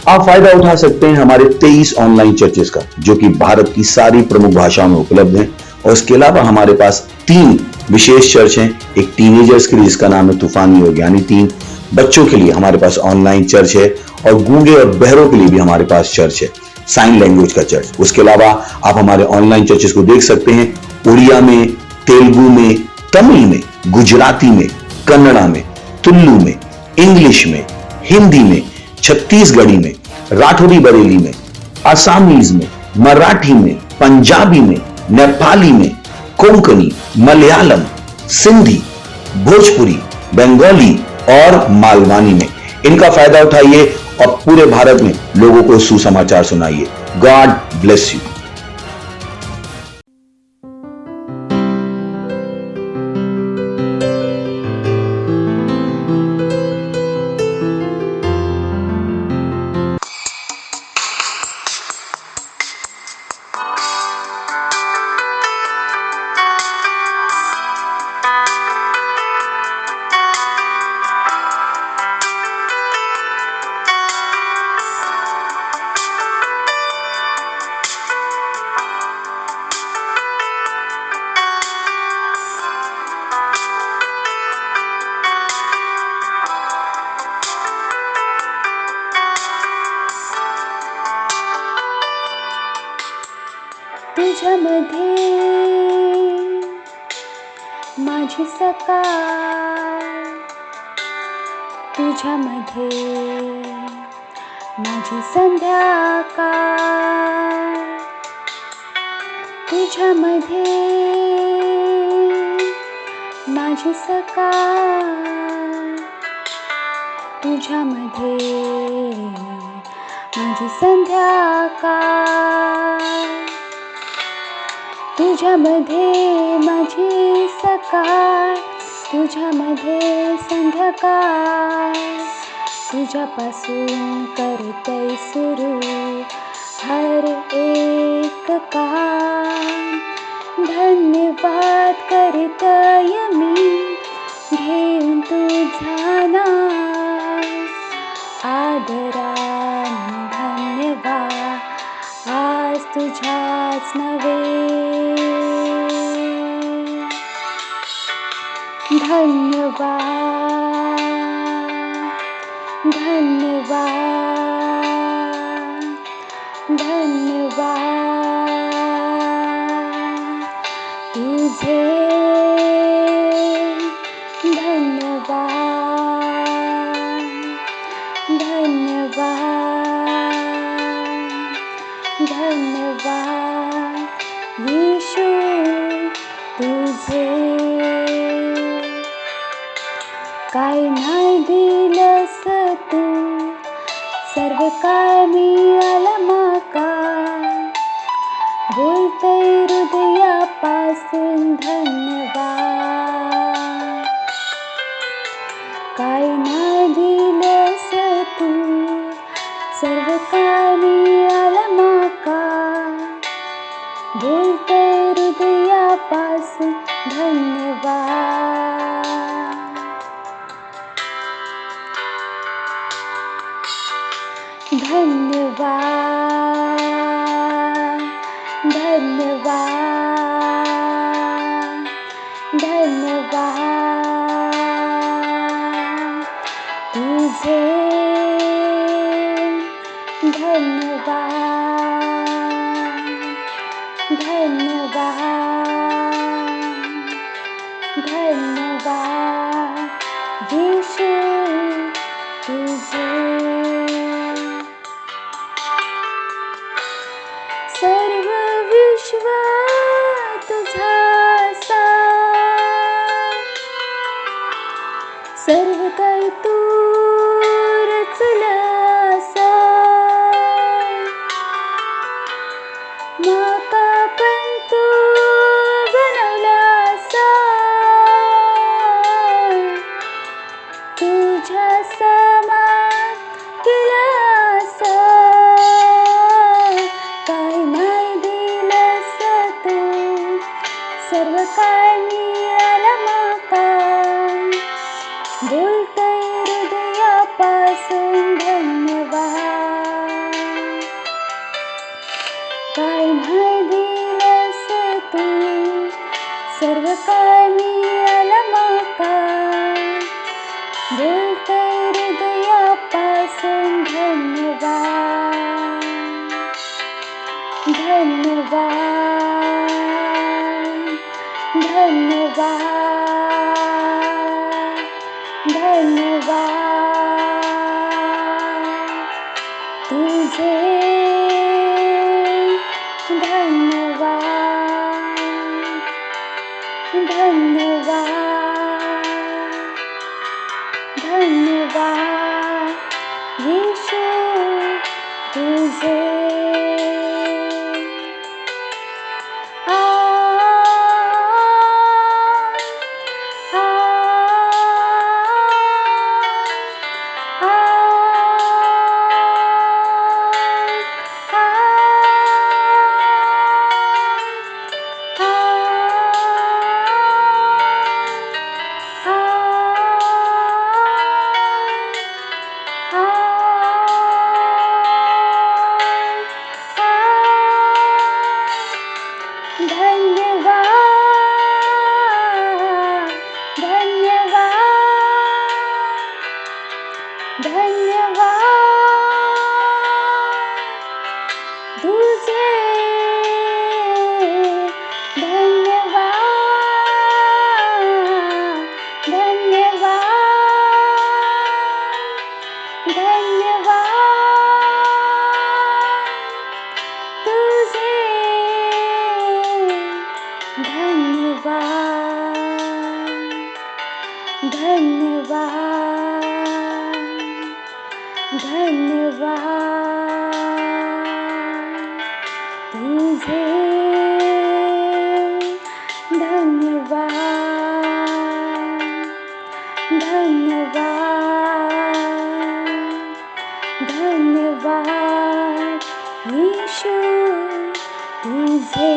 आप फायदा उठा सकते हैं हमारे 23 ऑनलाइन चर्चेस का, जो कि भारत की सारी प्रमुख भाषाओं में उपलब्ध हैं। और इसके अलावा हमारे पास 3 विशेष चर्च हैं। एक टीनेजर्स के लिए जिसका नाम है तूफानी और ज्ञानी 3, बच्चों के लिए हमारे पास ऑनलाइन चर्च है, और गूंगे और बहरों के लिए भी हमारे पास चर्च है, साइन लैंग्वेज का चर्च। उसके अलावा आप हमारे ऑनलाइन चर्चेस को देख सकते हैं उड़िया में, तेलुगु में, तमिल में, गुजराती में, कन्नड़ा में, तुलु में, इंग्लिश में, हिंदी में, छत्तीसगढ़ी में, राठौरी बरेली में, असमीज में, मराठी में, पंजाबी में, नेपाली में, कोंकणी, मलयालम, सिंधी, भोजपुरी, बंगाली और मालवानी में। इनका फायदा उठाइए और पूरे भारत में लोगों को सुसमाचार सुनाइए। God bless you. तुझ्यामध्ये माझी सकाळ, तुझ्यामध्ये माझी संध्याकाळ, तुझ्यामध्ये माझी सकाळ, तुझ्यामध्ये माझी संध्याकाळ, तुझ्यामध्ये माझी सकाळ, तुझ्यामध्ये संध्याकाळ, तुझ्यापासून करतय सुरू हर एक काम. धन्यवाद करतय मी घेऊन तुझा नाव, आदराने धन्यवाद आज तुझ्याच नव्हे. धन्यवाद, धन्यवाद, धन्यवाद तुझे, धन्यवाद, धन्यवाद, धन्यवाद येशू तुझे. काय नाही दिलंस तू, सर्व काय मिळालं माका, बोलतय हृदयापासून धन्यवाद. काय नाही दिलंस तू, सर्व काय मिळालं माका, बोलतय हृदयापासून धन्यवाद. धन्यवाद, धन्यवाद, धन्यवाद तुझे, धन्यवाद, धन्यवाद, धन्यवाद येशू तुझे. सर्व विश्व तुझा सर्व काही तू रचलासा, माका पण तू बनवलासा, तुझ्या समान केलासा. काय नाही दिलंस तू, सर्व काय मिळालं माका, बोलतय हृदय धन्यवाद धन्यवाद तुझे धन्यवाद धन्यवाद धन्यवाद यीशु तुझे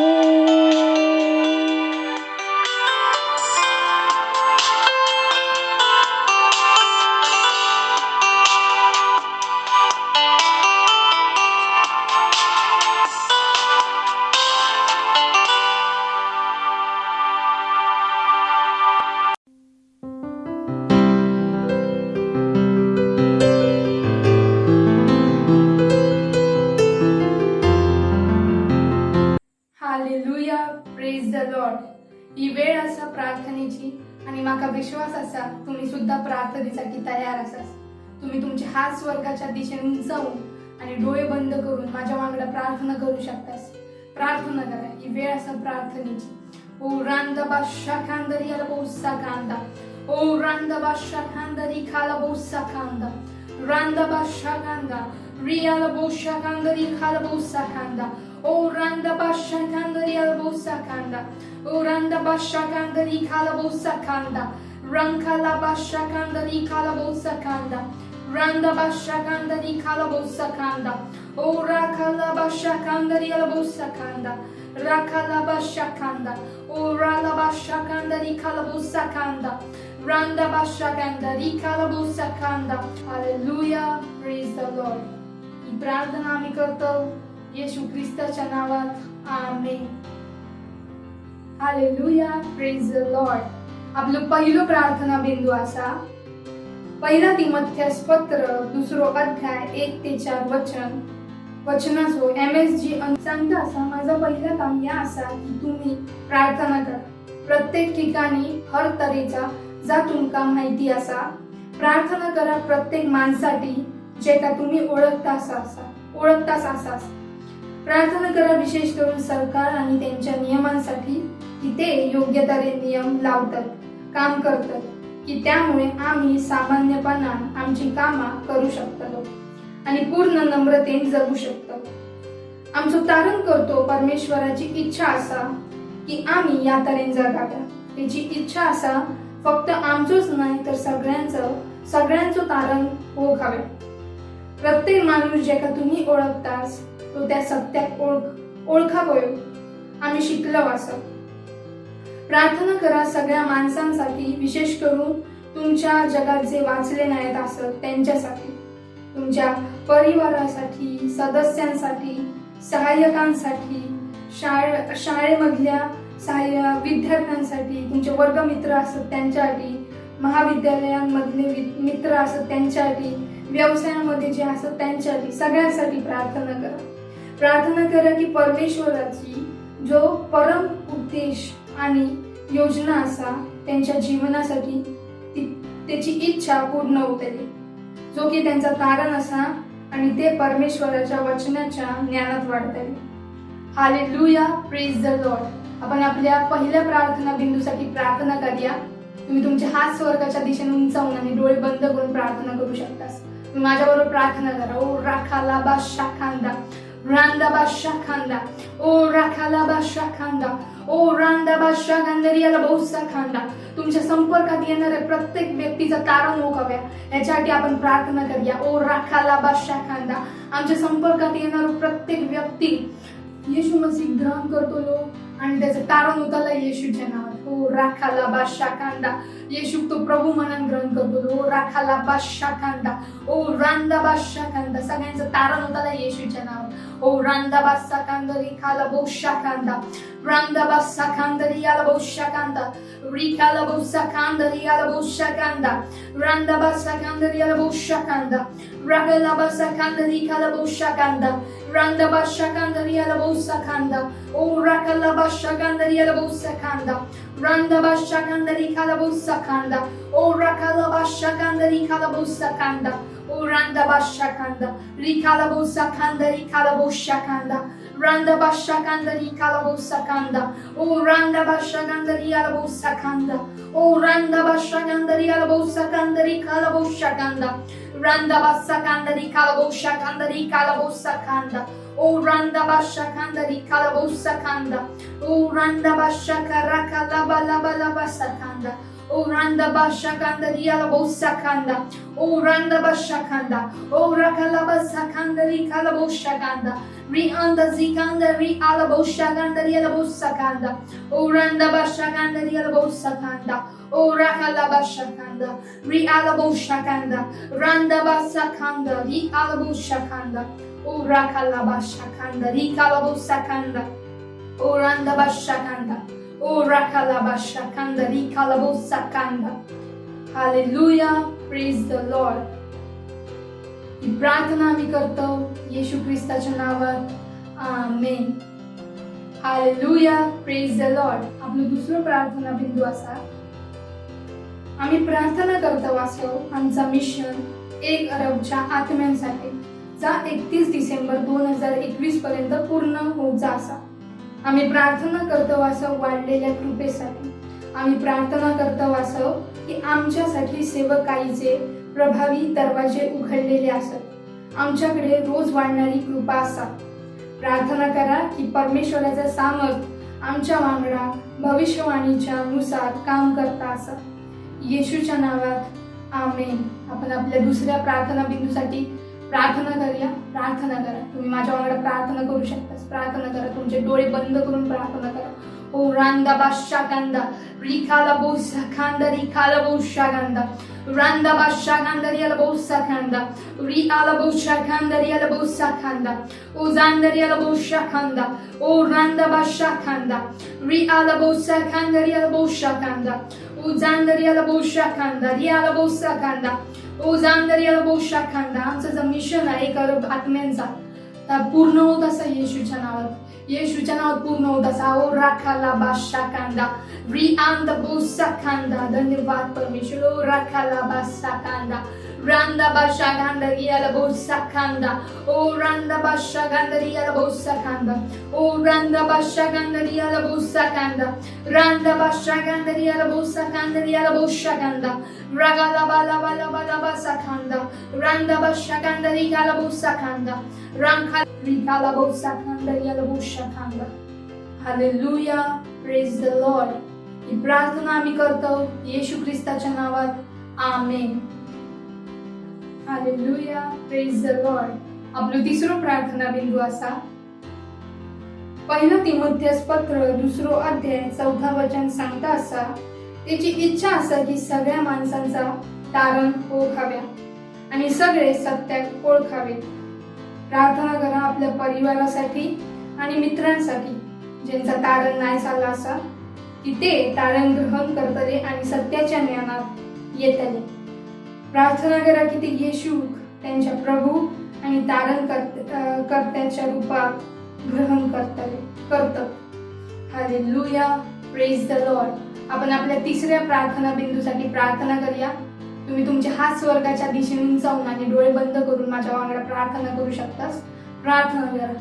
हालेलुया प्रेज द लॉर्ड. ही वेळ असा प्रार्थनेची आणि माका विश्वास असा तुम्ही सुद्धा प्रार्थनेसाठी तयार असास. तुम्ही तुमचे हात स्वर्गाच्या दिशेने उंचावून आणि डोळे बंद करून माझ्या वांगडा प्रार्थना करू शकतास. प्रार्थना करा. ही वेळ असा प्रार्थनेची. ओ रांदा बादशा खांदरी आला बोसा कांदा. ओ रांदा बादशा खांदरी खाला बोसा कांदा. रांदा बादशा कांदा रियाला बोशा कांदरी खाला बोसा कांदा. O randa basha kandari albosa kanda. O randa basha kandari kalabosa kanda. Rankala basha kandari kalabosa kanda. Randa basha kandari kalabosa kanda. O rakala basha kandari albosa kanda. Rakala basha kanda. O rala basha kandari kalabosa kanda. Randa basha kandari kalabosa kanda. Hallelujah, praise the Lord. ही प्रार्थना आम्ही करतो येशू ख्रिस्ताच्या नावात. Amen. Hallelujah praise the Lord. आपलं पहिलं प्रार्थना बिंदू असा पहिला तिमोथेस पत्र 2 अध्याय 1 ते 4 वचनाचो MSG सांगता असा माझा पहिला काम या असा की तुम्ही प्रार्थना करा. प्रत्येक ठिकाणी हर तऱ्हेचा जा तुमका माहिती असा प्रार्थना करा. प्रत्येक माणसाठी जे का तुम्ही ओळखतास असास प्रार्थना करा. विशेष करून सरकार आणि त्यांच्या नियमांसाठी की ते योग्य तऱ्हे नियम लावतात, काम करतात, की त्यामुळे आम्ही सामान्यपणा आमची कामा करू शकतो आणि पूर्ण नम्रतेने जगू शकतो. आमचं तारण करतो परमेश्वराची इच्छा असा की आम्ही या तऱ्हेने जगाव्या. त्याची इच्छा असा फक्त आमचंच नाही तर सगळ्यांचं तारण ओळखावे. प्रत्येक माणूस जे का तुम्ही ओळखतास तो त्या सत्यात ओळखावं आम्ही शिकलो असं. प्रार्थना करा सगळ्या माणसांसाठी, विशेष करून तुमच्या जगात जे वाचले नाहीत असत त्यांच्यासाठी, तुमच्या परिवारासाठी, सदस्यांसाठी, सहाय्यकांसाठी, शाळेमधल्या विद्यार्थ्यांसाठी, तुमचे वर्गमित्र असत त्यांच्यासाठी, महाविद्यालयांमधले मित्र असत त्यांच्यासाठी, व्यवसायामध्ये जे असत त्यांच्यासाठी, सगळ्यांसाठी प्रार्थना करा. प्रार्थना करा की परमेश्वराची जो परम उद्देश आणि योजना असा त्यांच्या जीवनासाठी त्याची इच्छा पूर्ण होतली, जो की त्यांचा तारण असा आणि ते परमेश्वराच्या वचनाच्या ज्ञानात वाढतले. Hallelujah praise the Lord. आपण आपल्या पहिल्या प्रार्थना बिंदूसाठी प्रार्थना करूया. तुम्ही तुमचे हात स्वर्गाच्या दिशेने उंचावून आणि डोळे बंद करून प्रार्थना करू शकतास. तुम्ही माझ्याबरोबर प्रार्थना करा. ओ राखाला बादशा खांदा. रांदा बादशा खांदा. ओ राखाला बादशा खांदा. ओ रांदा बादशा खांदरियाला बहुसा खांदा. तुमच्या संपर्कात येणाऱ्या प्रत्येक व्यक्तीचा तारण ओळखाव्या याच्यासाठी आपण प्रार्थना करूया. ओ राखाला बादशा खांदा. आमच्या संपर्कात येणारा प्रत्येक व्यक्ती येशू मसीह ग्रहण करतो लो आणि त्याचं तारण उतरला येशूच्या नावात. ओ राखाला बादशा खांदा. येशू तो प्रभू म्हणून ग्रहण करतो. ओ राखाला बादशा खांदा. ओ रांदा बादशा खांदा. सगळ्यांचं तारण उतरला येशूच्या नावात. ओ रांदा बादशा खांदरी खाला बहुशा खांदा. रांदा बादशा खांदरी याला बहुशा खांदा. रिखाला बहुशा खांदरी याला बहुशा खांदा. रांदा बादशा खांदरी याला बहुशा खांदा. राखाला बादशा खांदरी खाला बहुशा खांदा. रांदा बादशा खांदरी याला बहुशा खांदा. ओ राखाला बादशा खांदरी याला बहुशा खांदा. रांदा बादशा खांदरी खाला बहुशा खांदा. ओ राखाला बादशा खांदरी खाला बहुशा खांदा. O randa basha kanda, rikala bosa kanda, rikala bosha kanda, Randa Bashakandari Kalabosakanda. Oh Randa Bashakandari Alabosakanda. Oh Randa Bashakandari Alabosakandari Kalaboshakanda. Randa Basakandari Kalaboshakandari Kalabosakanda. Oh Randa Bashakandari Kalabosakanda. Oh Randa Bashakaraka Labalabasakanda. Oh Randa Bashakandari Alabosakanda. Oh Randa Bashakanda. Oh Rakalabasakandari Kalaboshakanda. Ri anda zikanda ri alaboshakanda ri alabosakanda. Oh Randa Bashakanda ri alabosakanda. Oh Rakalabashakanda. Ri alaboshakanda. Randa Basakanda ri alaboshakanda. Oh Rakalabashakanda ri kalabosakanda. Oh Randa Bashakanda. Oh Rakalabashakanda ri kalabosakanda. Hallelujah. Praise the Lord. ही प्रार्थना आम्ही करतो येशू ख्रिस्ताच्या नावात. Amen. Hallelujah. Praise the Lord. आपलं दुसरं प्रार्थना बिंदू असा, आम्ही प्रार्थना करतो वासो आमचा मिशन 1 अरबच्या आत्म्यांसाठी जा 31 डिसेंबर 2021 पर्यंत पूर्ण होऊचा असा. आम्ही प्रार्थना करतो वासो वाढलेल्या कृपेसाठी. आम्ही प्रार्थना करतो वासो की आमच्यासाठी सेवकाईचे प्रभावी दरवाजे उघडलेले असत. आमच्याकडे रोज वाढणारी कृपा असा. प्रार्थना करा की परमेश्वराचा सामर्थ आमच्या वांगडा भविष्यवाणीच्या नुसार काम करता असा. येशूच्या नावात आमेन. आपण आपल्या दुसऱ्या प्रार्थना बिंदूसाठी प्रार्थना करूया. प्रार्थना करा. तुम्ही माझ्या वांगडा प्रार्थना करू शकता. प्रार्थना करा. तुमचे डोळे बंद करून प्रार्थना करा. ओ रांदा बाशाकांदा रिखाला बोसाकांदा रिखाला बोशाकांदा Randa Bashakandari Alabosakanda, Ri Alaboshakandari Alabosakanda, O Zandari Alaboshakanda, O Randa Bashakanda, Ri Alabosakandari Alaboshakanda, O Zandari Alaboshakanda, Ri Alabosakanda, O Zandari Alaboshakanda. आमचं जे मिशन आहे 1 अरब आत्म्यांचा पूर्ण होत असा येशूच्या नावात. येशूच्या नावात पूर्ण होत असा. ओ राखाला बाशाकांदा री आंदा बोसाकांदा. धन्यवाद परमेश्वर. ओ राखाला बाशाकांदा Randa Bashaganda Riala Bosakanda. O Randa Bashaganda Riala Bosakanda. O Randa Bashaganda Riala Bosakanda. Randa Bashaganda Riala Bosakanda Riala Boshaganda. Ragala Bala Bala Bala Basakanda. Randa Bashaganda Riala Bosakanda. Ranka Rikala Bosakanda Riala Boshakanda. Hallelujah. Praise the Lord. ही प्रार्थना आम्ही करतो येशू ख्रिस्ताच्या नावात. Amen. Hallelujah. Praise the Lord. आपलं तिसरं प्रार्थना बिंदू असा, 1 तिमोथेस पत्र 2 अध्याय 4 वचन सांगता असा, त्याची इच्छा असा की सगळ्या माणसांचा तारण ओळखाव्या आणि सगळे सत्यात ओळखावे. प्रार्थना करा आपल्या परिवारासाठी आणि मित्रांसाठी ज्यांचा तारण नाही झाला असा की ते तारण ग्रहण करतले आणि सत्याच्या ज्ञानात येतले. प्रार्थना करा की ते येशू त्यांच्या प्रभू आणि तारण कर्त्याच्या रूपात ग्रहण करतात. हालेलुया. Praise the Lord. आपण आपल्या तिसऱ्या प्रार्थना बिंदूसाठी प्रार्थना करूया. तुम्ही तुमचे हात स्वर्गाच्या दिशेने उंचावून आणि डोळे बंद करून माझ्या वांगडा प्रार्थना करू शकतास. प्रार्थना करा.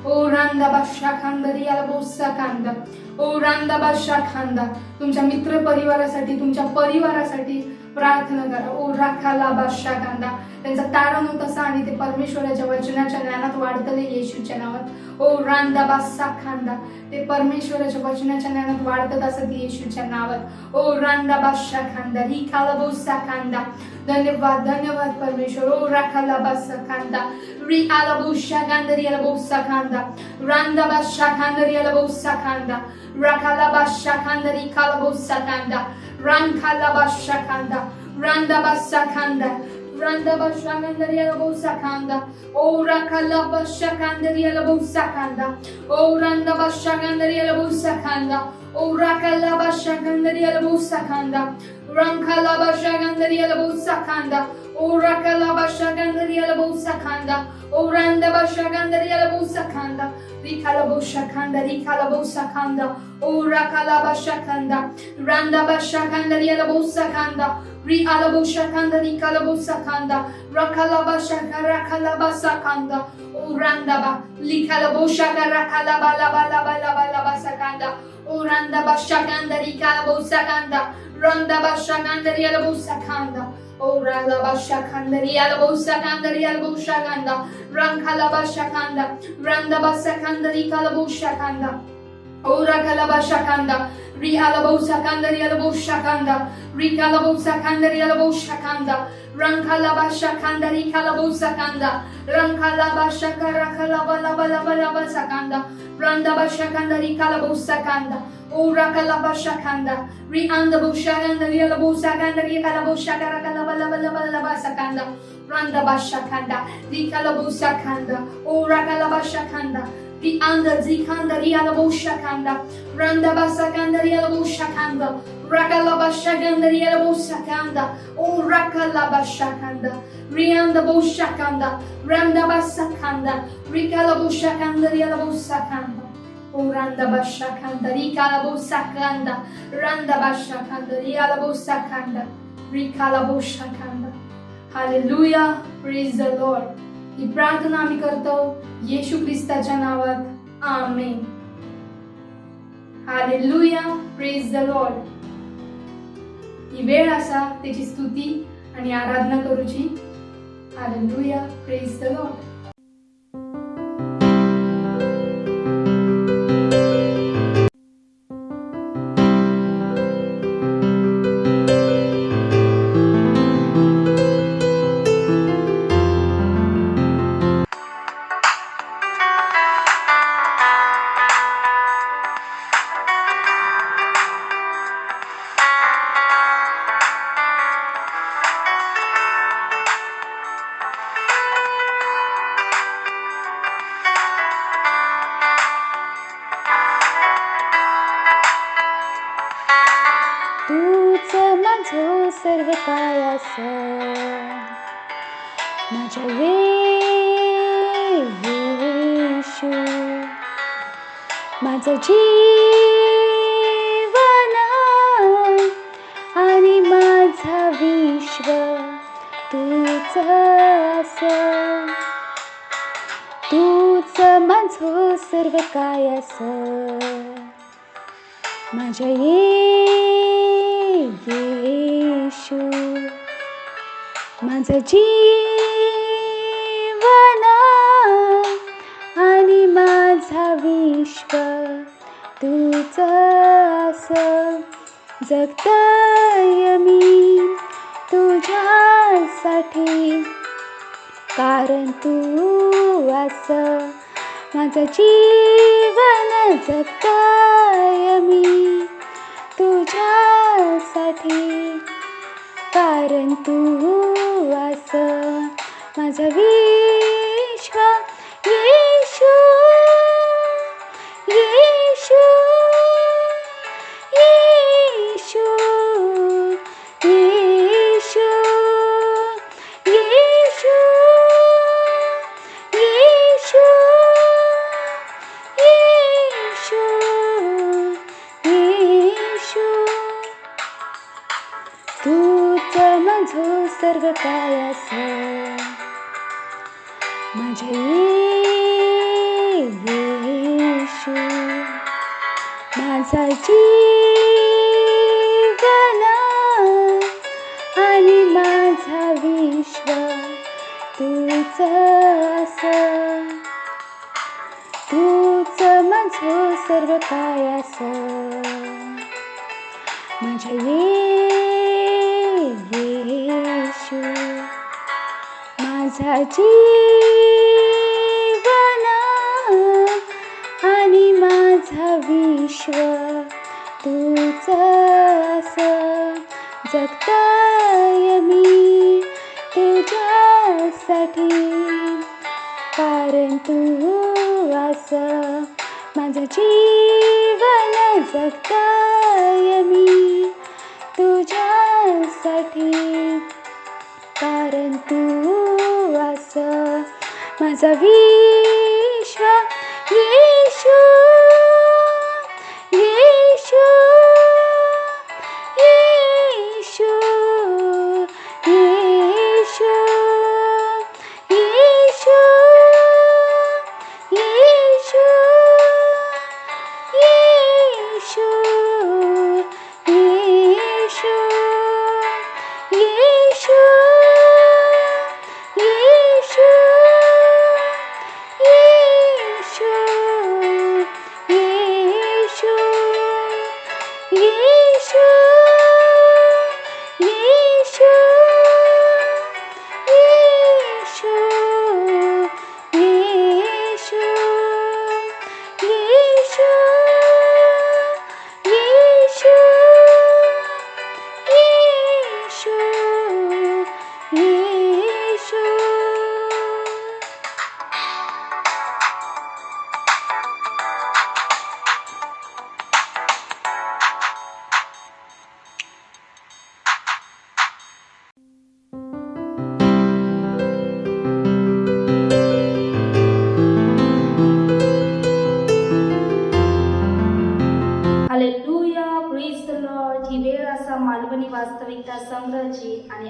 ओ रांदा बाशाखांदा रियाला बोसाखांदा. ओ रांदा बाशाखांदा. तुमच्या मित्र परिवारासाठी तुमच्या परिवारासाठी प्रार्थना करा. ओ राखाला बाशाखांदा. त्यांचा तारण होत असा आणि ते परमेश्वराच्या वचनाच्या ज्ञानात वाढतले येशूच्या नावात. ओ रांदा बाशाखांदा. ते परमेश्वराच्या वचनाच्या ज्ञानात वाढतत असत येशूच्या नावात. ओ रांदा बाशाखांदा रिखाला बोसाखांदा. धन्यवाद धन्यवाद परमेश्वर. ओ राखाला बाशाखांदा रि आला बोशाखांदा रियाला बोसाखांदा. रांदा बाशाखांदा रियाला बोसाखांदा. राखाला बाशाखांदा रिखाला बोसाखांदा. Rankala Bashakanda, Randa Basakanda, Randa Bashakanda Rialabosakanda, O Rakala Bashakanda Rialabosakanda, O Randa Bashakanda Rialabosakanda, O Rakala Bashakanda Rialabosakanda, Rankala Bashakanda Rialabosakanda, O Rakala Bashakanda Rialabosakanda, O Randa Bashakanda Rialabosakanda, Rikala Boshakanda, Rikala Bosakanda, O Rakala Bashakanda, Randa Bashakanda Rialabosakanda, Ri Alaboshakanda, Rikala Bosakanda, Rakala Bashaka, Rakala Basakanda, Urandaba, Likalabo Shakara Kalaba Laba Laba Laba Laba Sakanda, Urandaba Shakanda Rikalabo Sakanda, Randaba Shakanda Rialabo Sakanda, Uralaba Shakanda Rialabo Sakanda Rialabo Shakanda, Rankalaba Shakanda, Randaba Sakanda Rikalabo Shakanda. Ora kalaba shakanda, rihalabo sakanda, rihalabo shakanda, rikalabo sakanda, rihalabo shakanda, rankalaba shakanda, rikalabo sakanda, rankalaba shakara kalaba laba laba laba sakanda, randaba shakanda, rikalabo sakanda, ora kalaba shakanda, riandabo shakanda, rihalabo sakanda, rikalabo shakara kalaba laba laba laba sakanda, randaba shakanda, rikalabo sakanda, ora kalaba shakanda. The under Zikanda Rialabo Shakanda, Randaba Sakanda Rialabo Shakanda, Rakalaba Shakanda Rialabo Sakanda, O Rakalaba Shakanda, Riandabo Shakanda, Randaba Sakanda, Rikalabo Shakanda Rialabo Sakanda, O Randaba Shakanda, Rikalabo Sakanda, Randaba Shakanda, Rialabo Sakanda, Rikalabo Shakanda. Hallelujah, praise the Lord. ही प्रार्थना आम्ही करतो येशू ख्रिस्ताच्या नावात amen. Hallelujah, praise the Lord. ही वेळ असा त्याची स्तुती आणि आराधना करूची. Hallelujah, praise the Lord. तूच माझो सर्व काय असं माझ्या येशू, माझं जीवन आणि माझा विश्व तूच असं. तूच माझो सर्व काय असं माझ्या येशू, माझं जीवन आणि माझा विश्व तूच असं. जगतय मी तुझ्यासाठी कारण तू असं. माझं जीवन जगतय मी तुझ्यासाठी कारण तू असं. माझं विश्व येशू, येशू, येशू, येशू, येशू, येशू, येशू, येशू. तूच माझं सर्व काय असं माझ्या येशू, माझा जीवन आणि माझा विश्व तूच असं. तूच माझं सर्व काय असं माझ्या येशू, माझा जीवन आणि माझा विश्व तूच असं. जगतय मी तुझ्यासाठी कारण तू असं. माझं जीवन जगतय मी तुझ्यासाठी कारण तू असं. माझा विश्व येशू, येशू, येशू, येशू, येशू,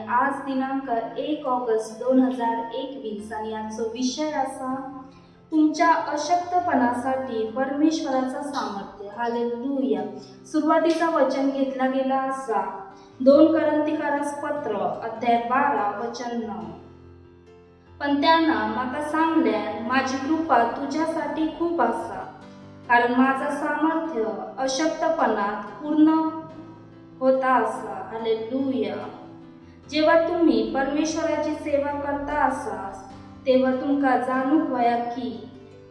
आज दिनांक 1 ऑगस्ट 2021 आणि आजचा विषय असा तुमच्या अशक्तपणासाठी परमेश्वराचं सामर्थ्य. हालेलुया. सुरुवातीचा वचन घेतला गेला असा 2 कोरिंथीकारास पत्र अध्याय 12 वचन 9. पण त्यांना माका सांगल्यान माझी कृपा तुझ्यासाठी खूप असा, कारण माझा सामर्थ्य अशक्तपणात पूर्ण होता असा. हालेलुया. जेव्हा तुम्ही परमेश्वराची सेवा करता असास तेव्हा तुमका जाणूक वया की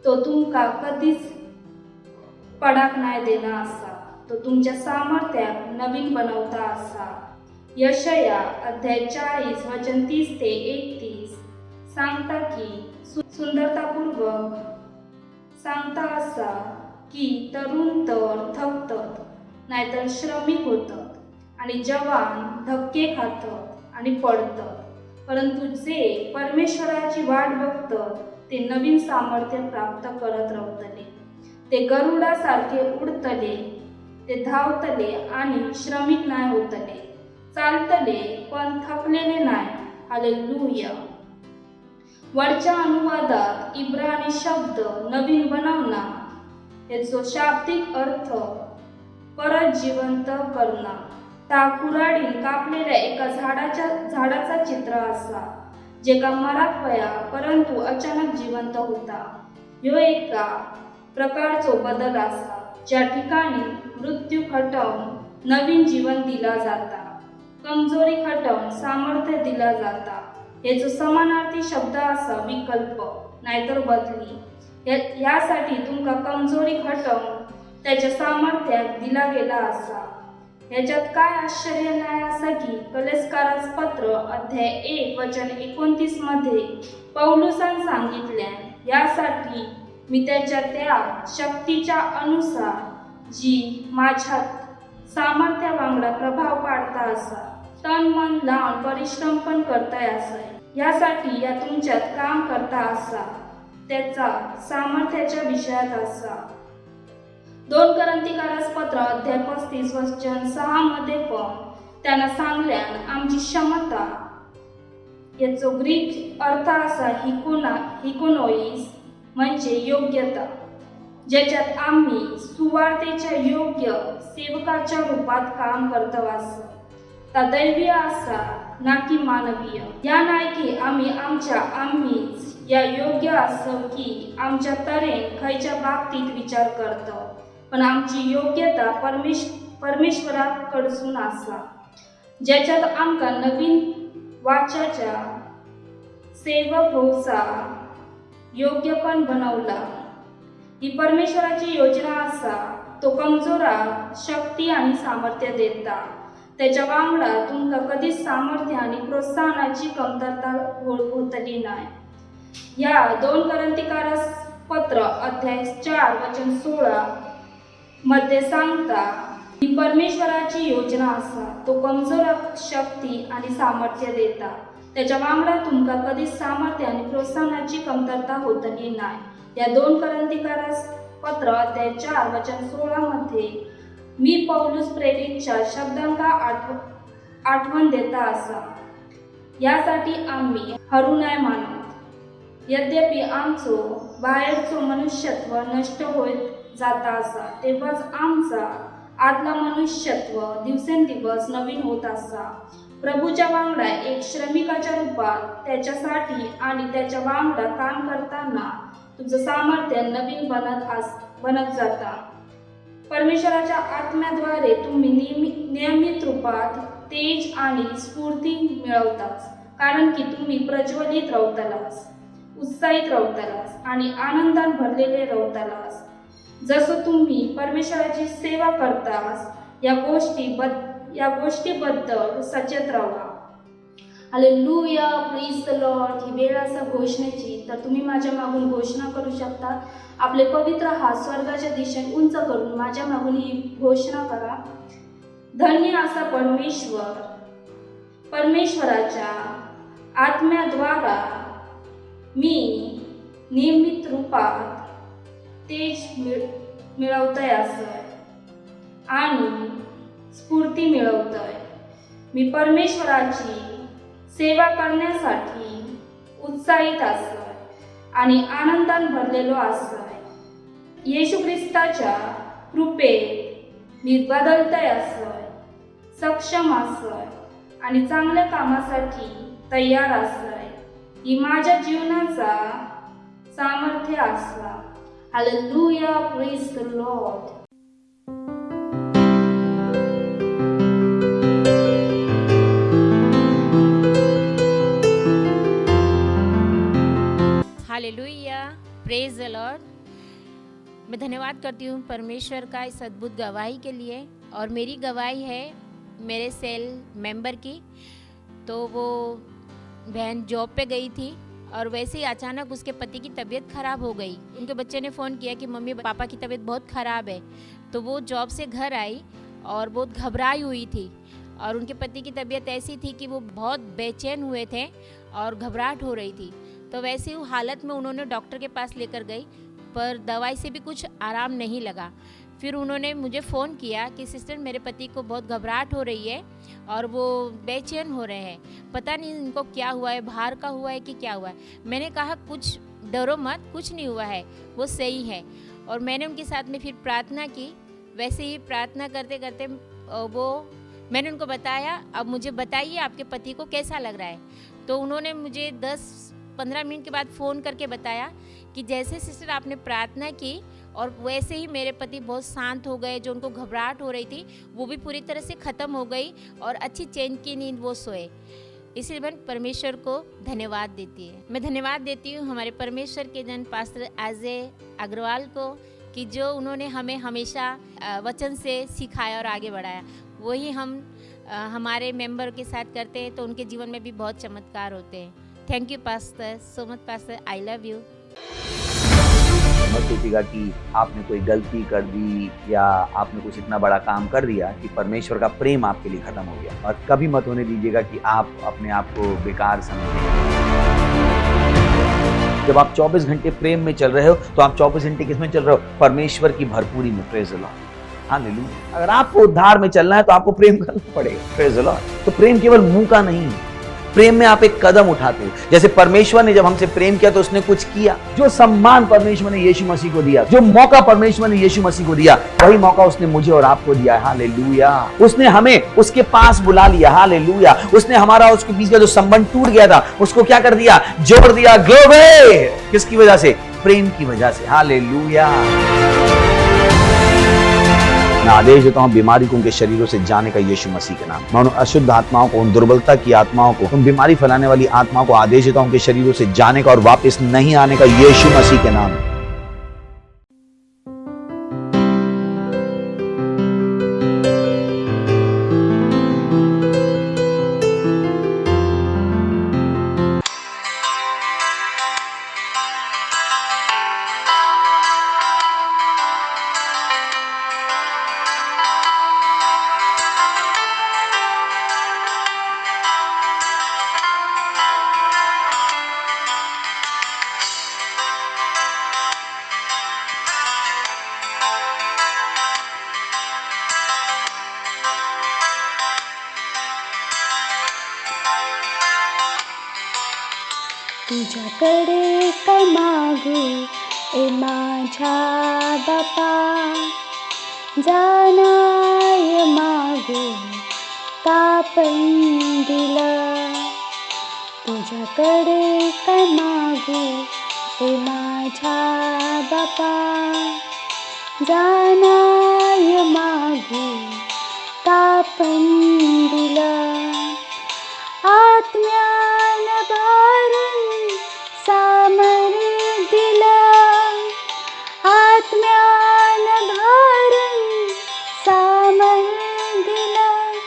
तो तुमका कधीच पडाक नाही देना असा. तो तुमच्या सामर्थ्याक नवीन बनवता असा. यशया अध्याय 40 वचन 30 ते 31 सांगता की सुंदरतापूर्वक सांगता असा की तरुण तर थकतात, नाहीतर श्रमिक होतात आणि जवान धक्के खातात आणि पडतात, परंतु जे परमेश्वराची वाट बघतात ते नवीन सामर्थ्य प्राप्त करत राहतले. ते गरुडासारखे उडतले, ते धावतले आणि श्रमिक नाही होतले, चालतले पण थकलेले नाही. हालेलुया. वरच्या अनुवादात इब्राणी शब्द नवीन बनवणं याचा शाब्दिक अर्थ परत जिवंत करणं. ता कुऱ्हाडीन कापलेल्या एका झाडाचा चित्र असा, जे का मराक वया परंतु अचानक जिवंत होता. ह्यो एका प्रकारचो बदल असा, ज्या ठिकाणी मृत्यू खटवून नवीन जीवन दिला जाता, कमजोरी खटवून सामर्थ्य दिला जाता. याचो समानार्थी शब्द असा विकल्प, नाहीतर बदली. यासाठी तुमका कमजोरी खटवून त्याच्या सामर्थ्यात दिला गेला असा. ह्याच्यात काय आश्चर्य नाही असा की कलेसकारास पत्र अध्याय 1 वचन 29 मध्ये पौलुसान सांगितल्या, यासाठी मी त्याच्या त्या शक्तीच्या अनुसार जी माझ्यात सामर्थ्यावांगडा प्रभाव पाडता असा तन मन लावून परिश्रम पण करताय असाय. यासाठी या तुमच्यात काम करता असा त्याचा सामर्थ्याच्या विषयात असा. 2 कोरिंथीकारास पत्र अध्याय 35 वचन 6 मध्ये पण त्यांना सांगल्यान आमची क्षमता याचो ग्रीक अर्थ असा हिकोनोइस म्हणजे योग्यता, ज्याच्यात आम्ही सुवार्तेच्या योग्य सेवकाच्या रूपात काम करतो असं. ता दैवीय असा ना की मानवीय. या नाही की आम्हीच या योग्य असो की आमच्या तऱ्हेन खयच्या बाबतीत विचार करतो, पण आमची योग्यता परमेश्वराकडसून असा, ज्याच्यात आमका नवीन वाचाच्या सेवक होऊचा योग्य पण बनवला. ही परमेश्वराची योजना असा. तो कमजोराक शक्ती आणि सामर्थ्य देता. त्याच्या वांगडा तुमका कधीच सामर्थ्य आणि प्रोत्साहनाची कमतरता होतली नाही. या 2 कोरिंथीकारास पत्र अध्याय 4 वचन 16 मध्ये सांगता ही परमेश्वराची योजना असा. तो कमजोराक शक्ती आणि सामर्थ्य देता. त्याच्या वांगडा तुमका कधीच सामर्थ्य आणि प्रोत्साहनाची कमतरता होतली नाही. या 2 कोरिंथीकारास पत्र अध्याय 4 वचन 16 मध्ये मी पौलुस प्रेरितच्या शब्दांका आठवण देता असा. यासाठी आम्ही हरू नाही मानत. यद्यपि आमचो बाहेरचो मनुष्यत्व नष्ट होत जाता असा, तेव्हाच आमचा आतला मनुष्यत्व दिवसेंदिवस नवीन होत असा. प्रभूच्या वांगडा एक श्रमिकाच्या रूपात त्याच्यासाठी आणि त्याच्या वांगडा काम करताना तुमचं सामर्थ्य नवीन बनत जाता. परमेश्वराच्या आत्म्याद्वारे तुम्ही नियमित रूपात तेज आणि स्फूर्ती मिळवताच, कारण की तुम्ही प्रज्वलित राहतालास, उत्साहित राहतालास आणि आनंदात भरलेले राहतालास. जसं तुम्ही परमेश्वराची सेवा करतास या गोष्टीबद्दल सचेत राहा. हालेलुया. Praise the Lord. ही वेळ असा घोषणेची, तर तुम्ही माझ्या मागून घोषणा करू शकता. आपले पवित्र हात स्वर्गाच्या दिशेने उंच करून माझ्या मागून ही घोषणा करा. धन्य असा परमेश्वराच्या आत्म्याद्वारा मी नियमित रूपात तेज मिळवतोय असं आणि स्फूर्ती मिळवतोय. मी परमेश्वराची सेवा करण्यासाठी उत्साहित असय आणि आनंदान भरलेलो असय। येशू ख्रिस्ताच्या कृपेत मी बदलतय असय, सक्षम असय आणि चांगल्या कामासाठी तयार असय। ही माझ्या जीवनाचा सामर्थ्य असला। Hallelujah, praise the Lord. Hallelujah, praise the Lord. मैं धन्यवाद करती हूँ परमेश्वर का इस अद्भुत गवाही के लिए। और मेरी गवाही है मेरे सेल मेंबर की। तो वो बहन जॉब पे गई थी और वैसे ही अचानक उसके पति की तबीयत ख़राब हो गई। उनके बच्चे ने फ़ोन किया कि मम्मी पापा की तबीयत बहुत ख़राब है। तो वो जॉब से घर आई और बहुत घबराई हुई थी और उनके पति की तबीयत ऐसी थी कि वो बहुत बेचैन हुए थे और घबराहट हो रही थी। तो वैसी हालत में उन्होंने डॉक्टर के पास लेकर गई, पर दवाई से भी कुछ आराम नहीं लगा। फिर उन्होंने मुझे फ़ोन किया कि सिस्टर मेरे पति को बहुत घबराहट हो रही है और वो बेचैन हो रहे हैं, पता नहीं इनको क्या हुआ है, बाहर का हुआ है कि क्या हुआ है। मैंने कहा कुछ डरो मत, कुछ नहीं हुआ है, वो सही है। और मैंने उनके साथ में फिर प्रार्थना की। वैसे ही प्रार्थना करते करते मैंने उनको बताया, अब मुझे बताइए आपके पति को कैसा लग रहा है। तो उन्होंने मुझे 10-15 मिनट के बाद फ़ोन करके बताया कि जैसे सिस्टर आपने प्रार्थना की और वैसे ही मेरे पति बहुत शांत हो गए। जो उनको घबराहट हो रही थी वो भी पूरी तरह से ख़त्म हो गई और अच्छी चैन की नींद वो सोए। इसलिए मैं परमेश्वर को धन्यवाद देती है। मैं धन्यवाद देती हूँ हमारे परमेश्वर के जन पास्टर अजय अग्रवाल को कि जो उन्होंने हमें हमेशा वचन से सिखाया और आगे बढ़ाया। वही हम हमारे मेंबर के साथ करते हैं तो उनके जीवन में भी बहुत चमत्कार होते हैं। Thank you pastor, so much pastor, I love you. मत सोचिएगा कि आपने कोई गलती कर दी या आपने कुछ इतना बड़ा काम कर दिया कि परमेश्वर का प्रेम आपके लिए खत्म हो गया। और कभी मत होने दीजिएगा कि आप अपने आप को बेकार समझें। जब आप 24 घंटे प्रेम में चल रहे हो तो आप 24 घंटे किसमें चल रहे हो? परमेश्वर की भरपूरी में। Praise the Lord, hallelujah. अगर आपको उद्धार में चलना है तो आपको प्रेम करना पड़ेगा। Praise the Lord. तो प्रेम केवल मुंह का नहीं है, प्रेम में आप एक कदम उठाते हो। जैसे परमेश्वर ने जब हमसे प्रेम किया तो उसने कुछ किया। जो सम्मान परमेश्वर ने यीशु मसीह को दिया, जो मौका परमेश्वर ने यीशु मसीह को दिया, वही मौका उसने मुझे और आपको दिया। हालेलुया। उसने हमें उसके पास बुला लिया। हालेलुया। उसने हमारा उसके बीच का जो संबंध टूट गया था उसको क्या कर दिया? जोड़ दिया। ग्लोरी। किसकी वजह से? प्रेम की वजह से। हालेलुया। मैं आदेश देता हूं बीमारी को उनके शरीरों से जाने का यीशु मसीह के नाम। मैं उन अशुद्ध आत्माओं को, उन दुर्बलता की आत्माओं को, उन बीमारी फैलाने वाली आत्माओं को आदेश देता हूं उनके शरीरों से जाने का और वापस नहीं आने का यीशु मसीह के नाम। तुझ्याकडे काय मागू ए माझ्या बापा, जाणाय मागू तापण दिलं. तुझ्याकडे काय मागू ए माझ्या बापा, जाणाय मागू तापण दिलं. आत्म्यान भरून सामरी दिलं, आत्म्यान भरून सामरी दिलं.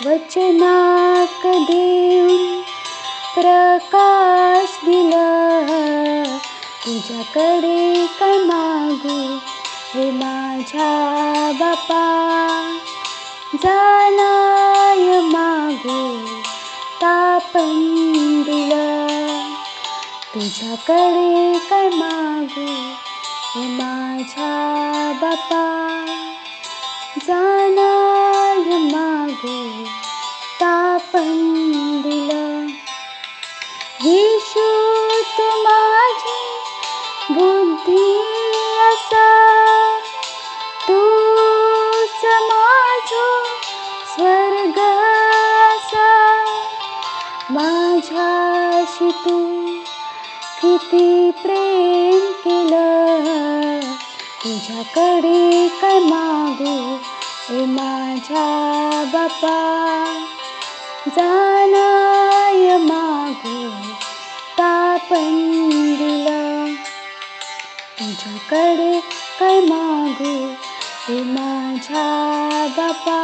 वचनाक देऊन प्रकाश दिलं. तुझ्याकडे काय मागू हे माझ्या बापा, जाणाय मागू तापण दिलं. तुझ्याकडे काय मागू हे माझ्या बापा, जाणाय मागू तापण दिलं. माझ्याशी तू किती प्रेम केलं, तुझ्याकडे काय मागू ए माझ्या बापा, जाणाय मागू तापण दिलं, तुझ्याकडे काय मागू ए माझ्या बापा,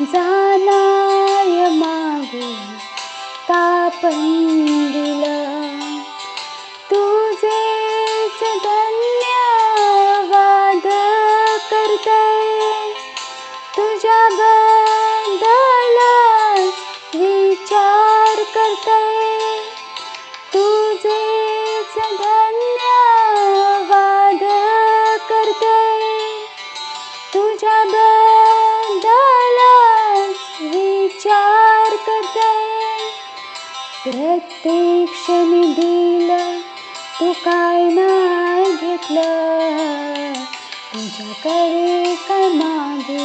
जाणाय मागू तापण दिलं, तुझेच धन्यवाद करते, तुझ्या बद्दल विचार करते, तुझेच धन्यवाद करते, तुझ्या बद्दल विचार करते, प्रत्येक क्षणी दिलं तू काय नाही घेतलं, तुझ्याकडे काय मागू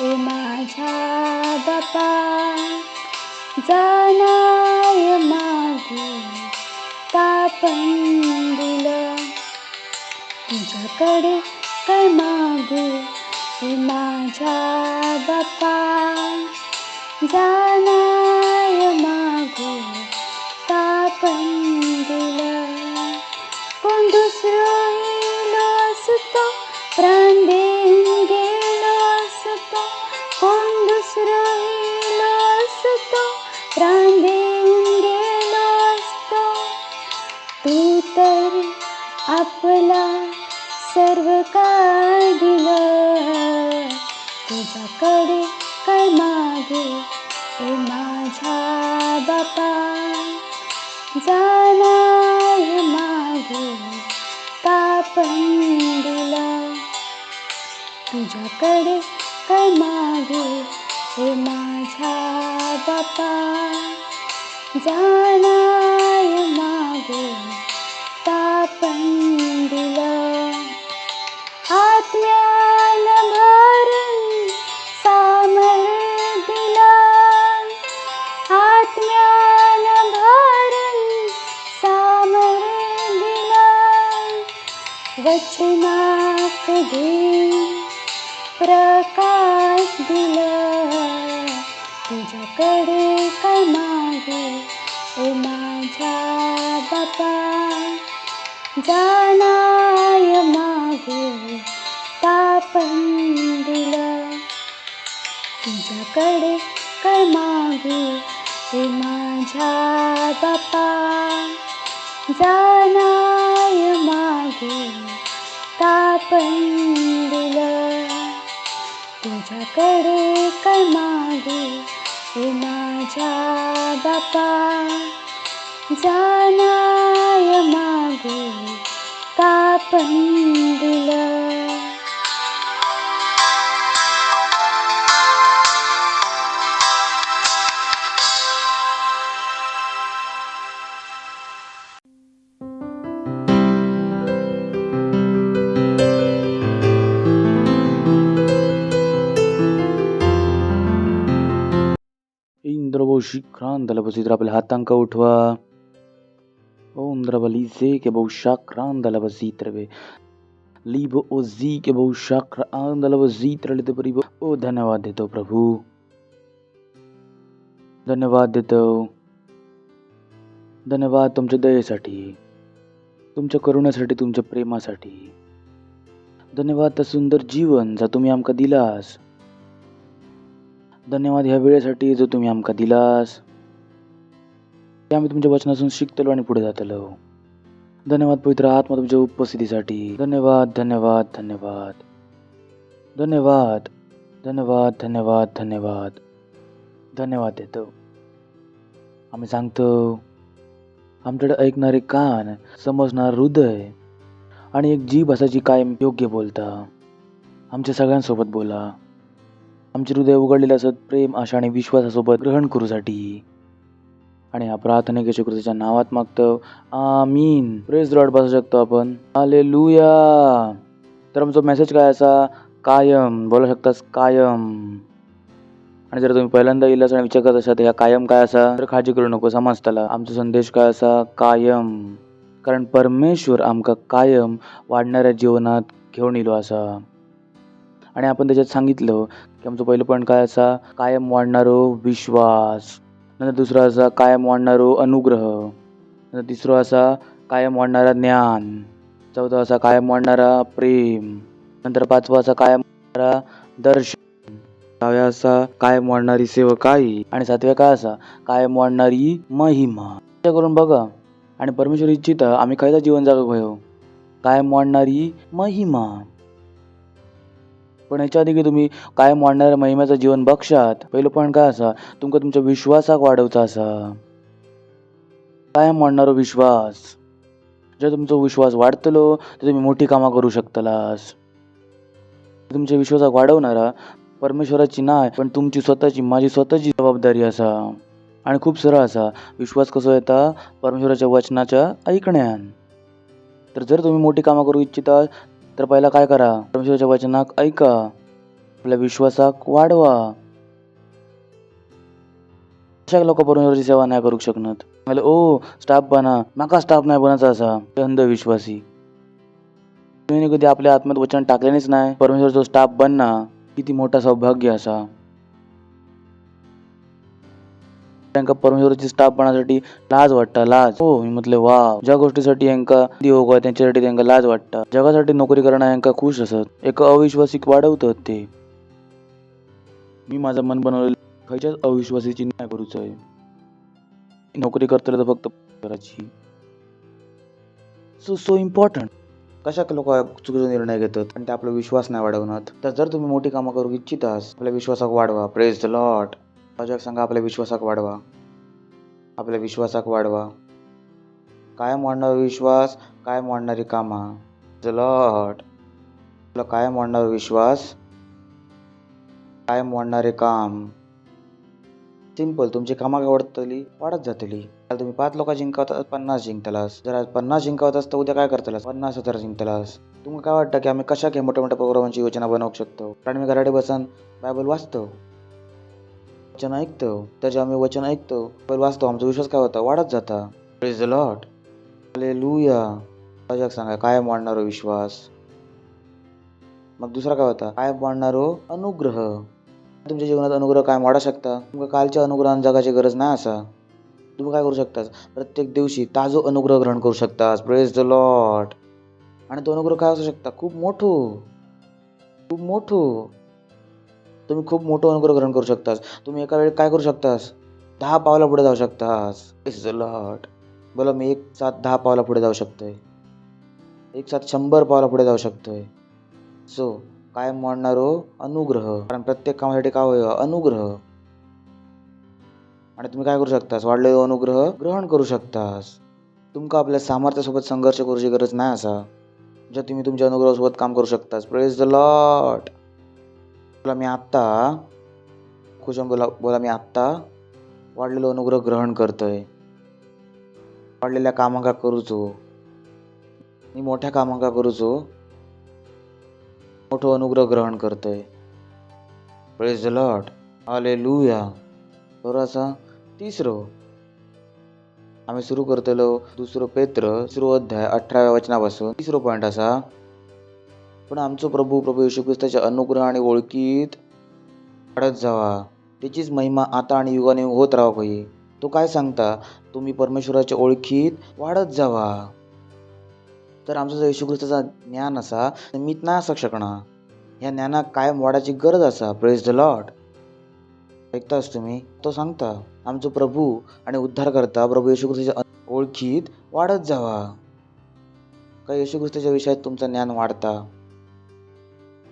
ए माझ्या बापा, जाणाय मागू तापण दिलं, तुझ्याकडे काय मागू ए माझ्या बापा, जाणाय मागू तापण दिलं, कोण दुसरं इलो असतो प्राण देऊन गेलो असतो, कोण दुसरं इलो असतो प्राण देऊन गेलो असतो, तू तर आपला सर्व काय दिलं, तुझ्याकडे काय मागू ए माझ्या बापा, जाणाय मागू तापण दिलं, तुझ्याकडे काय मागू ए माझ्या बापा, जाणाय मागू तापण दिलं, आत्म्यानं भरून सामर दिलं, आत्म्यानं भरून सामर दिलं, वचनात घेऊन प्रकाश दिलं, तुझ्याकडे काय मागू ए माझ्या बापा, जाणाय मागू तापण दिलं, तुझ्याकडे काय मागू ए माझ्या बापा, जाणाय मागू तापण दिलं, तुझ्याकडे काय मागू ए माझ्या बापा, जाणाय मागू तापण दिलं. इंद्रवो शीघ्रांधल बसीत्र आपल्या हातांक उठवा. ओम द्रवली जे के बहुशाक्रांधल बसीत्रवे लीब ओ जी के बहुशाक्र आंधल बसीत्र लिते परिव. ओ धन्यवाद देतो प्रभू, धन्यवाद देतो, धन्यवाद तुमच्या दयेसाठी, तुमच्या करुण्यासाठी, तुमच्या प्रेमासाठी. धन्यवाद त्या सुंदर जीवन जो तुम्ही आमका दिलास. धन्यवाद ह्या वेळेसाठी जो तुम्ही आमका दिलास, ते आम्ही तुमच्या वचनातून शिकतलो आणि पुढे जातलो. धन्यवाद पवित्र आत्मा तुमच्या उपस्थितीसाठी. धन्यवाद धन्यवाद धन्यवाद धन्यवाद धन्यवाद धन्यवाद धन्यवाद धन्यवाद देतो. आम्ही सांगतो, आमच्याकडे ऐकणारे कान, समजणार हृदय आणि एक जीभ असाची कायम योग्य बोलता. आमच्या सगळ्यांसोबत बोला. आमचे हृदय उघडलेलं असत प्रेम, आशा आणि विश्वासासोबत ग्रहण करूसाठी. आणि हा प्रार्थना येशू ख्रिस्ताच्या नावात मागतो, आमीन. प्रेज लॉर्ड बसू शकतो आपण. हालेलुया. तर आमचा मेसेज काय असा, कायम बोलू शकतास, कायम आणि जर तुम्ही पहिल्यांदा इलास आणि विचार करत असाल ह्या कायम काय असा, तर काळजी करू नको, समजताला आमचा संदेश काय असा, कायम. कारण परमेश्वर आमका कायम वाढणाऱ्या जीवनात घेऊन येलो असा. आणि आपण त्याच्यात सांगितलं की आमचं पहिलं पॉईंट काय असा, कायम वाढणारो विश्वास. नंतर दुसरा असा कायम वाढणारो अनुग्रह. नंतर तिसरं असा कायम वाढणारा ज्ञान. चौथा असा कायम वाढणारा प्रेम. नंतर पाचवा असा कायम वाढणारा दर्शन. सहाव्या असा कायम वाढणारी सेवकाई. आणि सातव्या काय असा, कायम वाढणारी महिमा. विचार करून बघा. आणि परमेश्वर इच्छिता आम्ही खायचं जीवन जगाक होयो, कायम वाढणारी महिमा. पण ह्याच्या आधी की तुम्ही कायम वाढणाऱ्या महिम्याचं जीवन बघशात, पहिलं पॉईंट काय असा, तुमका तुमच्या विश्वासाक वाढवचा असा. कायम वाढणारो विश्वास. जर तुमचा विश्वास वाढतलो तर तुम्ही मोठी कामा करू शकतलास. तुमच्या विश्वासाक वाढवणारा परमेश्वराची नाही, पण तुमची स्वतःची, माझी स्वतःची जबाबदारी असा. आणि खूप सरळ असा. विश्वास कसो येता, परमेश्वराच्या वचनाच्या ऐकण्यान. तर जर तुम्ही मोठी कामं करू इच्छिता तर पहिला काय करा, परमेश्वराच्या वचनाक ऐका, आपल्या विश्वासाक वाढवा. अशा लोक परमेश्वराची सेवा नाही करू शकणार. मला ओ स्टाफ बना, माका स्टाफ नाही बनायचा असा, अंधविश्वासी. तुम्ही कधी आपल्या आत्म्यात वचन टाकलेच नाही, परमेश्वरचा स्टाफ बनना किती मोठा सौभाग्य असा. त्यांना परमेश्वराची स्टाफ बनण्यासाठी लाज वाटतं, लाज. हो, मी म्हटले वा, ज्या गोष्टीसाठी यांका योग आहे त्यांच्यासाठी त्यांना लाज वाटतं. जगासाठी नोकरी करणं यांका खुश असत. एक अविश्वासिक वाढवतात ते. मी माझं मन बनवलेलं खयच्याच अविश्वासीची नाही करूच आहे. नोकरी करतले तर फक्त करायची. So important. कशा लोक चुकीचा निर्णय घेतात आणि ते आपला विश्वास नाही वाढवणार. तर जर तुम्ही मोठी कामं करू इच्छितास, आपल्या विश्वासाक वाढवा. Praise the Lord. जग सांगा आपल्या विश्वासाक वाढवा, आपल्या विश्वासाक वाढवा. कायम वाढणारा विश्वास, कायम वाढणारी कामा. The Lord. आपला कायम वाढणारा विश्वास, कायम वाढणारे काम. सिंपल. तुमची कामा वाढतली, वाढत जातली. तुम्ही 5 लोक जिंकवतात, 50 जिंकतलास. जर आज 50 जिंकवतास तर उद्या काय करतलास, 50,000 जिंकतलास. तुम्हाला काय वाटतं की आम्ही कशा काय मोठ्या मोठ्या प्रोग्रामांची योजना बनवू शकतो. कारण मी घराडे बसून बायबल वाचतो, वचन ऐकतो. त्याचे आम्ही वचन ऐकतो, बायबल वाचतो, आमचा विश्वास काय होता, वाढत जाता. Praise the Lord. हालेलुया. जग सांगा कायम वाढणारो विश्वास. मग दुसरा काय होता, कायम वाढणारो अनुग्रह. तुमच्या जीवनात अनुग्रह कायम वाढू शकता. तुमका कालच्या अनुग्रहान जगाची गरज नाही असा. तुम्ही काय करू शकतास, प्रत्येक दिवशी ताजो अनुग्रह ग्रहण करू शकतास. Praise the Lord. आणि तो अनुग्रह काय असू शकता, खूप मोठो, खूप मोठो. तुम्ही खूप मोठं अनुग्रह ग्रहण करू शकतास. तुम्ही एका वेळी काय करू शकतास, 10 पावला पुढे जाऊ शकतास. Praise the Lord. बोला मी एक साथ 10 पावला पुढे जाऊ शकतोय, एक साथ 100 पावला पुढे जाऊ शकतोय. सो कायम वाढणारो अनुग्रह. कारण प्रत्येक कामासाठी काय होय, अनुग्रह. आणि तुम्ही काय करू शकतास, वाढलेलो अनुग्रह ग्रहण करू शकतास. तुमका आपल्या सामर्थ्यासोबत संघर्ष करूची गरज नाही असा. जर तुम्ही तुमच्या अनुग्रहासोबत काम करू शकतास. Praise the Lord. बोला मी आत्ता खुश, बोला मी आत्ता वाढलेलो अनुग्रह ग्रहण करतोय. वाढलेल्या कामांका करूचो, मी मोठ्या कामांका करूचो, मोठो अनुग्रह ग्रहण करतोय. Praise the Lord. हालेलुया. थोडासा तिसरं आम्ही सुरू करतलो 2 पेत्र 3 अध्याय 18व्या वचनापासून. 3 पॉईंट असा, पण आमचो प्रभू येशू ख्रिस्ताच्या अनुग्रह आणि ओळखीत वाढत जावा, त्याचीच महिमा आता आणि युगानुयुग होत राहा होई. तो काय सांगता, तुम्ही परमेश्वराच्या ओळखीत वाढत जावा. तर आमचा जो येशू ख्रिस्ताचा ज्ञान असा मीच नाही असू शकणार. ह्या ज्ञानाक कायम वाढायची गरज असा. Praise the Lord. ऐकतास तुम्ही, तो सांगता आमचं प्रभू आणि उद्धार करता प्रभू येशू ख्रिस्ताच्या ओळखीत वाढत जावा. काय येशू ख्रिस्ताच्या विषयात तुमचं ज्ञान वाढता.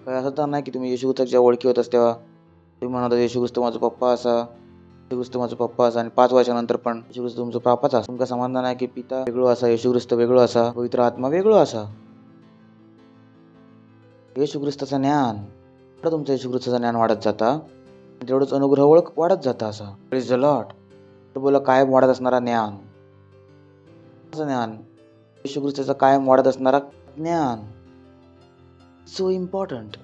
काय असं तर नाही की तुम्ही येशू ख्रिस्ताच्या ओळखी होतास तेव्हा तुम्ही म्हणता येशू ख्रिस्त माझा पप्पा असा, येशू ख्रिस्त माझा पप्पा असा, आणि 5 वर्षानंतर पण येशू ख्रिस्त तुमचा पापाच असा. तुमका समाधान आहे की पिता वेगळो असा, येशू ख्रिस्त वेगळो असा, पवित्र आत्मा वेगळो असा. येशू ख्रिस्ताचं ज्ञान, तुमचं येशू ख्रिस्ताचं ज्ञान वाढत जाता, तेवढंच अनुग्रह ओळख वाढत जाता असा. Praise the Lord. तर बोला कायम वाढत असणारा ज्ञान. ज्ञान येशू ख्रिस्ताचं कायम वाढत असणारा ज्ञान. So important.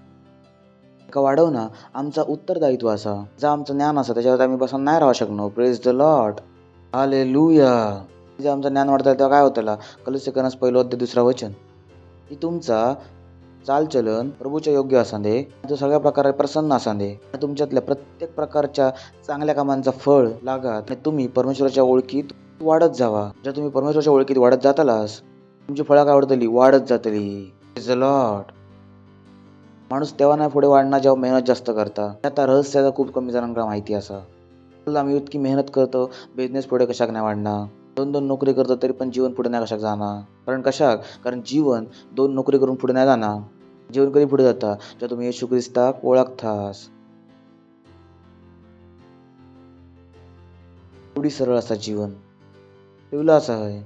का वाढवणं आमचा उत्तरदायित्व असा. जर आमचं ज्ञान असा त्याच्यावर आम्ही बसून नाही राहू शकलो. Praise the Lord, hallelujah. जे आमचं ज्ञान वाढतं तेव्हा काय होतं, कलोस्यकांस 1:2 की तुमचा चालचलन प्रभूच्या योग्य असांदे, तो सगळ्या प्रकारे प्रसन्न असांदे, तुमच्यातल्या प्रत्येक प्रकारच्या चांगल्या कामांचा फळ लागत आणि तुम्ही परमेश्वराच्या ओळखीत वाढत जावा. जर तुम्ही परमेश्वराच्या ओळखीत वाढत जातालास तुमची फळं काय वाढतली, वाढत जातली. Praise the Lord. माणूस तेव्हा नाही पुढे वाढणार जेव्हा मेहनत जास्त करता. आता रहस्याचा खूप कमी जणांना माहिती असा. आम्ही इतकी मेहनत करतो, बिझनेस पुढे कशाक नाही वाढणार, 2 नोकरी करतो तरी पण जीवन पुढे नाही कशाक जाणार. कारण जीवन 2 नोकरी करून पुढे नाही जाणार. जीवन कधी पुढे जाता, जेव्हा तुम्ही येशू ख्रिस्ताक ओळखतास. एवढी सरळ असा जीवन ठेवलं असं आहे.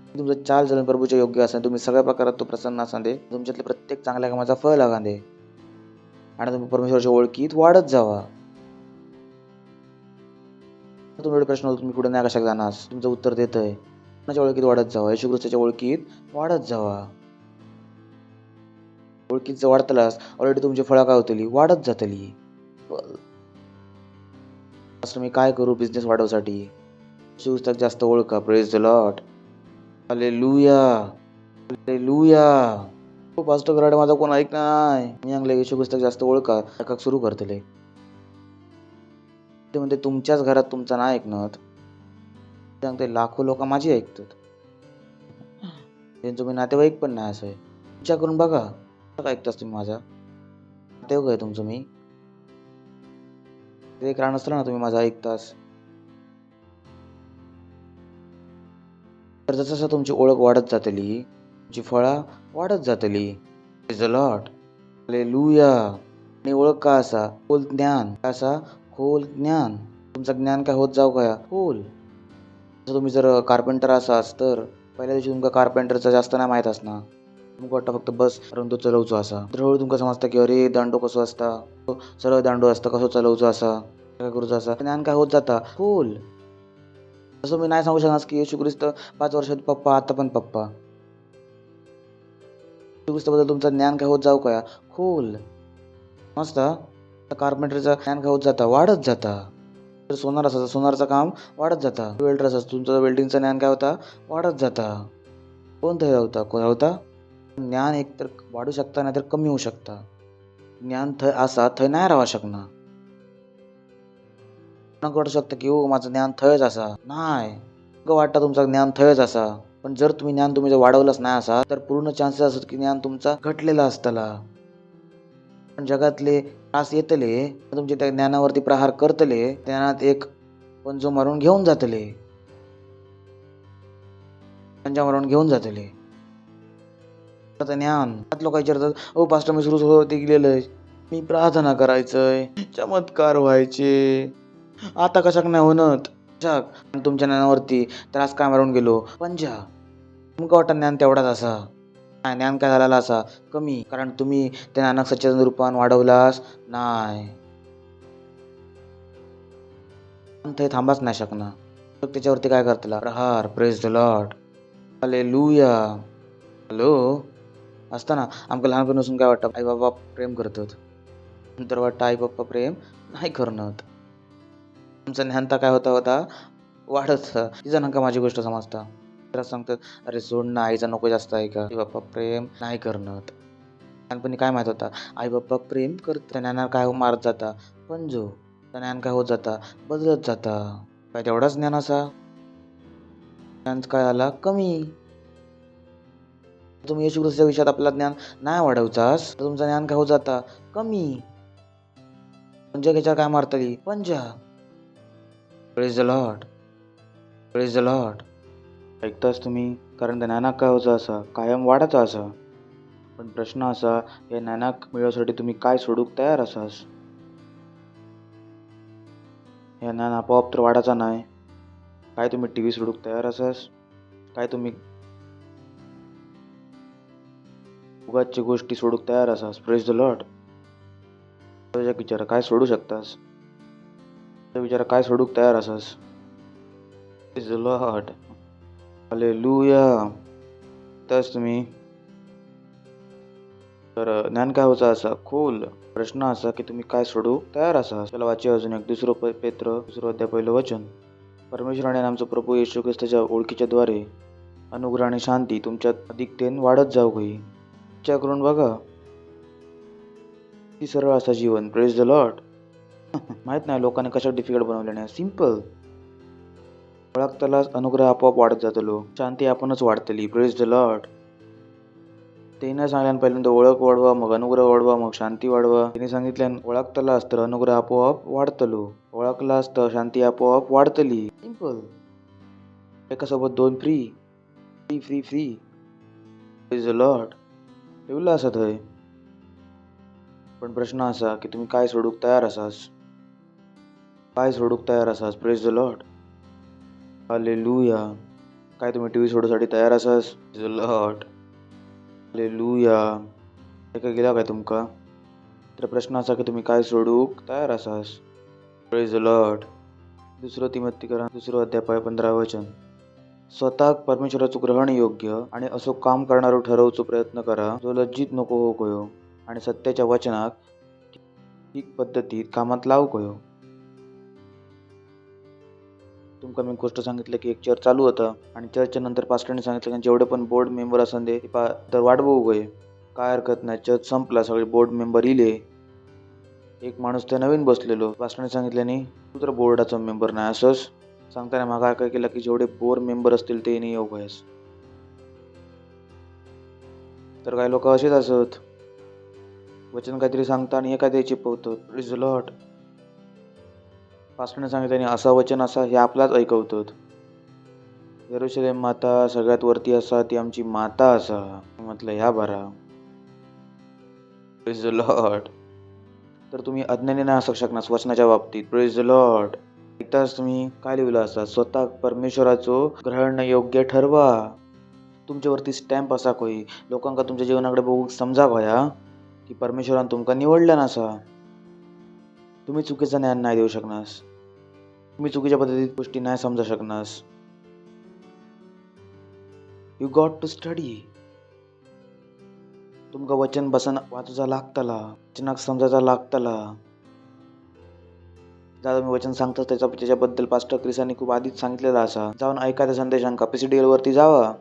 तुमचं चालचलन प्रभूच्या योग्य असा, तुम्ही सगळ्या प्रकारात तो प्रसन्न असा दे, तुमच्यातल्या प्रत्येक चांगल्या कामाचा फळ लागा दे आणि तुम्ही परमेश्वराच्या ओळखीत वाढत जावा. तुम्ही प्रश्न तुम्ही पुढे नाही कशाक जाणार, तुमचं उत्तर देतंय कोणाच्या ओळखीत वाढत जावा, येशू ख्रिस्ताच्या ओळखीत वाढत जावा. ओळखीत जर वाढतलास ऑलरेडी तुमची फळं काय होतली, वाढत जातली. मी काय करू बिझनेस वाढवसाठी, येशू ख्रिस्ताक जास्त ओळखा. Praise the Lord, hallelujah, hallelujah. Pastor Karade माझा कोण ऐक नाही, मी सांगले येशू ख्रिस्ताक जास्त ओळखा, ऐकाक सुरू करतले. ते म्हणते तुमच्याच घरात तुमचं नाही ऐकणत, सांगते लाखो लोक माझी ऐकतात, त्यांचं मी नातेवाईक पण नाही. असं आहे, विचार करून बघा. ऐकतास तुम्ही माझा नातेवाईक आहे तुमचं, मी ते एक रान असलं ना, तुम्ही माझा ऐकतास. तर जसं तुमची ओळख वाढत जातली, तुमची फळं वाढत जातली. Praise the Lord, hallelujah. आणि ओळख का असा, खोल ज्ञान. काय असा, खोल ज्ञान. तुमचं ज्ञान काय होत जाऊ काय, खोल. जर तुम्ही जर कार्पेंटर असास तर पहिल्या दिवशी तुमका कार्पेंटरचा जास्त नाही माहीत असणार. तुमका वाटतं फक्त बस करून तो चलवचो असा. तर हळूहळू तुमका समजतं की अरे दांडो कसो असता, सरळ दांडो असता, कसो चलवचो असा, काय करूचो असा. ज्ञान काय होत जाता, खोल. तसं मी नाही सांगू शकणार की येशू ख्रिस्त 5 वर्षात पप्पा, आता पण पप्पा. येशू ख्रिस्ताबद्दल तुमचं ज्ञान काय होत जाऊ काय, खोल. समजता, कार्पेंटरचं ज्ञान काय होत जाता, वाढत जाता. जर सोनार असायचं, सोनारचं काम वाढत जाता. वेल्डर असायचं, तुमचं वेल्डिंगचं ज्ञान काय होता, वाढत जाता. कोण थय होता, कोण होता. ज्ञान एकतर वाढू शकता नाहीतर कमी होऊ शकता. ज्ञान थय असा, थय नाही राहू शकणार. वाटू शकतं की हो माझं ज्ञान थयच असा, नाही वाटतं तुमचं ज्ञान थयच असा. पण जर तुम्ही ज्ञान तुम्ही जर वाढवलंच नाही असा तर पूर्ण चान्सेस असतात की ज्ञान तुमचा घटलेला असताला. पण जगातले त्रास येतले, तुमचे त्या ज्ञानावरती प्रहार करतले, ज्ञानात एक पंजो मारून घेऊन जातले, पंजा मारून घेऊन जातले. ज्ञान लोक विचारतात, ओ पास्टर मी सुरू होती गेलेलं, मी प्रार्थना करायचंय, चमत्कार व्हायचे, आता कशाक नाही होणत. तुमच्या ज्ञानावरती त्रास काय मारून गेलो, पंजा. तुमका वाटतं ज्ञान तेवढाच असा, ज्ञान काय झालेला असा, कमी. कारण तुम्ही त्या ज्ञानाक सच्चेतन रूपान वाढवलास नाही, ते थांबाच नाही शकणार. त्याच्यावरती काय करतला, प्रहार. Praise the Lord, hallelujah. Hello. असताना आमका लहानपणापासून काय वाटतं, आई बाबा प्रेम करतात, नंतर वाटतं आई बाप्पा प्रेम नाही करणार. आमचा ज्ञानता काय होता वाढत. ती जणांका माझी गोष्ट समजता, तर सांगतात अरे सोड ना, आईचा नको जास्त आहे का, आई बाप्पा प्रेम नाही करणार. लहानपणी काय माहित होता, आई बाप्पा प्रेम करत. ज्ञानाला काय मारत जाता, पण जो ज्ञान काय होत जाता, बदलत जाता. काय तेवढाच ज्ञान असा, ज्ञान काय आला कमी. तुम्ही येशू ख्रिस्ताच्या विषयात आपलं ज्ञान नाही वाढवतास तर तुमचं ज्ञान काय होत जाता, कमी. पंजा त्याच्यावर काय मारतली, पंजा. Praise the Lord, praise the Lord. ऐकताच तुम्ही, कारण त्या ज्ञानाक काय होतं असा, कायम वाढायचा असा. पण प्रश्न असा, या ज्ञानाक मिळवण्यासाठी तुम्ही काय सोडूक तयार असास. या ज्ञान आपोआप तर वाढायचा नाही. काय तुम्ही टी व्ही सोडूक तयार असास, काय तुम्ही उगाचची गोष्टी सोडूक तयार असास. Praise the Lord. विचार काय सोडू शकतास, विचार काय सोडूक तयार असास. Praise the Lord, hallelujah. त्याच तुम्ही तर ज्ञान काय होतं असा, खोल. प्रश्न असा की तुम्ही काय सोडूंक तयार आसा. चला वाचूया अजून एक दुसरो पेत्र 2 अध्याय 1 वचन. परमेश्वराने आमचो प्रभू येशू ख्रिस्ताच्या ओळखीच्या द्वारे अनुग्रह आणि शांती तुमच्यात अधिकतेन वाढत जाऊ होई. विचार करून बघा, किती सरळ असा जीवन. Praise the Lord. माहित नाही लोकांनी कशा डिफिकल्ट बनवल्याने. सिंपल. ओळखतालाच अनुग्रह आपोआप वाढत जातलो, शांती आपणच वाढतली. Praise the Lord. ते न सांगल्यान पहिल्यांदा ओळख वाढवा, मग अनुग्रह वाढवा, मग शांती वाढवा. तिने सांगितल्यान ओळखतालाच तर अनुग्रह आपोआप वाढतलो, ओळखलाच तर शांती आपोआप वाढतली. सिंपल. एकासोबत 2 free free free free. Praise the Lord. ठेवलं असा थंय. पण प्रश्न असा की तुम्ही काय सोडूक तयार आसास. काय सोडूक तयार आसास. Praise the Lord. हालेलुया. काय तुम्ही टीव्ही सोडूसाठी तयार आसास. Praise the Lord. हालेलुया. एका गेला काय तुमका. तर प्रश्न असा की तुम्ही काय सोडूक तयार आसास. Praise the lord. 2 तिमोथेकरण 2 अध्याय 15 वचन. स्वतःक परमेश्वराचो ग्रहण योग्य आणि असो काम करणारो ठरवचो प्रयत्न करा, जो लज्जित नको हो कयो आणि सत्याच्या वचनाक ठीक पद्धतीत कामात लावू कयो. तुमका मी गोष्ट सांगितलं की एक चर्च चालू होता आणि चर्चच्या नंतर पास्टरने सांगितलं की जेवढे पण बोर्ड मेंबर असन ते तर वाढवू गये. काय हरकत नाही. चर्च संपला, सगळे बोर्ड मेंबर इले. एक माणूस त्या नवीन बसलेलो. पास्टरने सांगितल्याने तू तर बोर्डाचा मेंबर नाही असंच सांगताना मागा काय केलं की जेवढे बोर्ड मेंबर असतील ते नाही येऊ गयस. तर काही लोक असेच असत, वचन काहीतरी सांगता आणि हे काहीतरी चिपवतात. Praise the lord. पास्टरने सांगितल्याने असा वचन असा हे आपलाच ऐकवतात. यरूशलेम माता सगळ्यात वरती असा, ती आमची माता असा. म्हटलं ह्या बरा. Praise the Lord. तर तुम्ही अज्ञानी नाही असू शकणार वचनाच्या बाबतीत. Praise the Lord. ऐकताच तुम्ही काय लिहिलं असं, स्वतः परमेश्वराचो ग्रहण योग्य ठरवा. तुमच्यावरती स्टॅम्प असा कोई लोकांका तुमच्या जीवनाकडे बघून समजा होया की परमेश्वरान तुमका निवडलं नसा. तुम्ही चुकीचा ज्ञान नाही देऊ शकनास. तुम्ही चुकीच्या पद्धतीत गोष्टी नाही समजा शकनास. You got to study. तुमका वचन बसन वाचूचा लागतला, वचनाक समजायचा लागतला. जर मी वचन सांगतो त्याच्याबद्दल पास्टर क्रिसांनी खूप आधीच सांगितलेलं असा. जाऊन ऐका त्या संदेशांका. PCDL वरती जावा.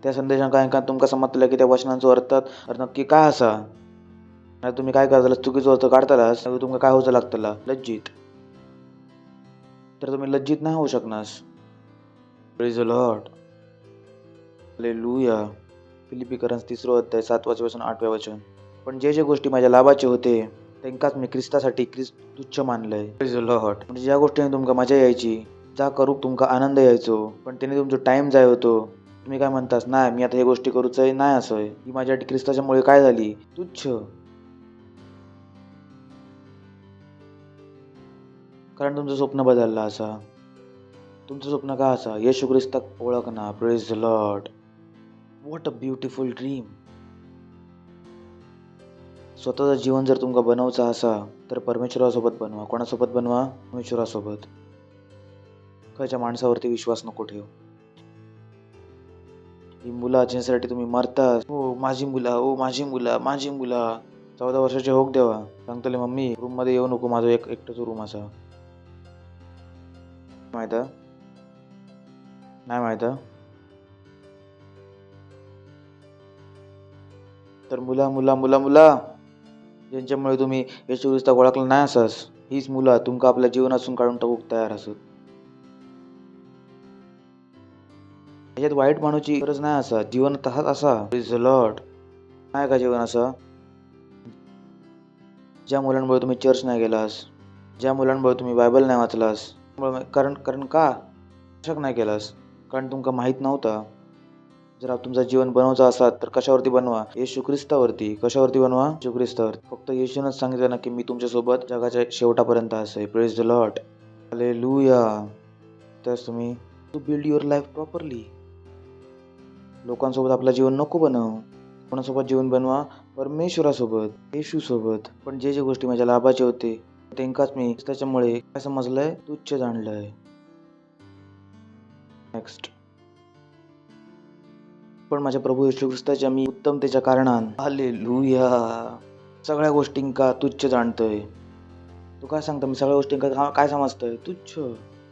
त्या संदेशांका ऐका तुमका समजलं की त्या वचनांचा अर्थ नक्की काय असा. नाही तुम्ही काय करतालास, चुकीचा अर्थ काढतालास, तुमका काय होतं लागतला लज्जित. तर तुम्ही लज्जित नाही होऊ शकनास. Praise the Lord. हालेलुया. फिलिपिकरण 3 अध्याय 7 वचन 8 वचन. पण जे गोष्टी माझ्या लाभाचे होते त्यांकाच मी ख्रिस्तासाठी तुच्छ मानलंय. Praise the Lord. म्हणजे ज्या गोष्टीने तुमका मजा यायची, ज्या करूक तुमका आनंद यायचो, पण त्याने तुमचा टाइम जाय होतो. तुम्ही काय म्हणतास, नाही मी आता हे गोष्टी करूच आहे नाही असं आहे, ही माझ्या ख्रिस्ताच्यामुळे काय झाली तुच्छ. कारण तुमचं स्वप्न बदललं असा. तुमचं स्वप्न काय असा, येशू ख्रिस्ताक ओळखना. Praise the lord. What a beautiful dream. स्वतःचं जीवन जर तुमका बनवायचं असा तर परमेश्वरासोबत बनवा. कोणासोबत बनवा. परमेश्वरासोबत. खायच्या माणसावरती विश्वास नको ठेव. ही मुला ज्यासाठी तुम्ही मरता, हो माझी मुला, हो माझी मुला, माझी मुला. 14 वर्षाचे होक देवा सांगतले मम्मी रूम मध्ये येऊ नको, माझा एकटाच रूम असा. माहिती नाही माहिती. तर मुला मुला मुला मुला ज्यांच्यामुळे तुम्ही येशू ख्रिस्ताक ओळखला नाही असास, हीच मुलं तुमका आपल्या जीवनातून काढून टाकूक तयार असत. याच्यात वाईट मानूची गरज नाही असा. जीवन तसाच असा. Praise the Lord. नाही का जीवन असं. ज्या मुलांमुळे तुम्ही चर्च नाही गेलास, ज्या मुलांमुळे तुम्ही बायबल नाही वाचलास, कारण का शक नाही केलास, कारण तुमका माहित नव्हता. जर तुमचं जीवन बनवायचं असाल तर कशावरती बनवा. येशू ख्रिस्तावरती. कशावरती बनवा. येशू ख्रिस्तावरती. फक्त येशूनच सांगितलं ना की मी तुमच्यासोबत जगाच्या शेवटापर्यंत असेल. Praise the Lord. हालेलुया. त्यास तुम्ही to build your life properly. लोकांसोबत आपलं जीवन नको बनव. कोणासोबत जीवन बनवा. परमेश्वरासोबत, येशू सोबत. पण जे गोष्टी माझ्या लाभाचे होते त्यांकाच मी त्याच्यामुळे काय समजलंय, तुच्छ जाणलंय. नेक्स्ट. पण माझ्या प्रभू येशू ख्रिस्ताच्या मी उत्तमतेच्या कारणान हालेलुया सगळ्या गोष्टींका तुच्छ जाणतय. तू काय सांगता, मी सगळ्या गोष्टींका काय समजतय? तुच्छ.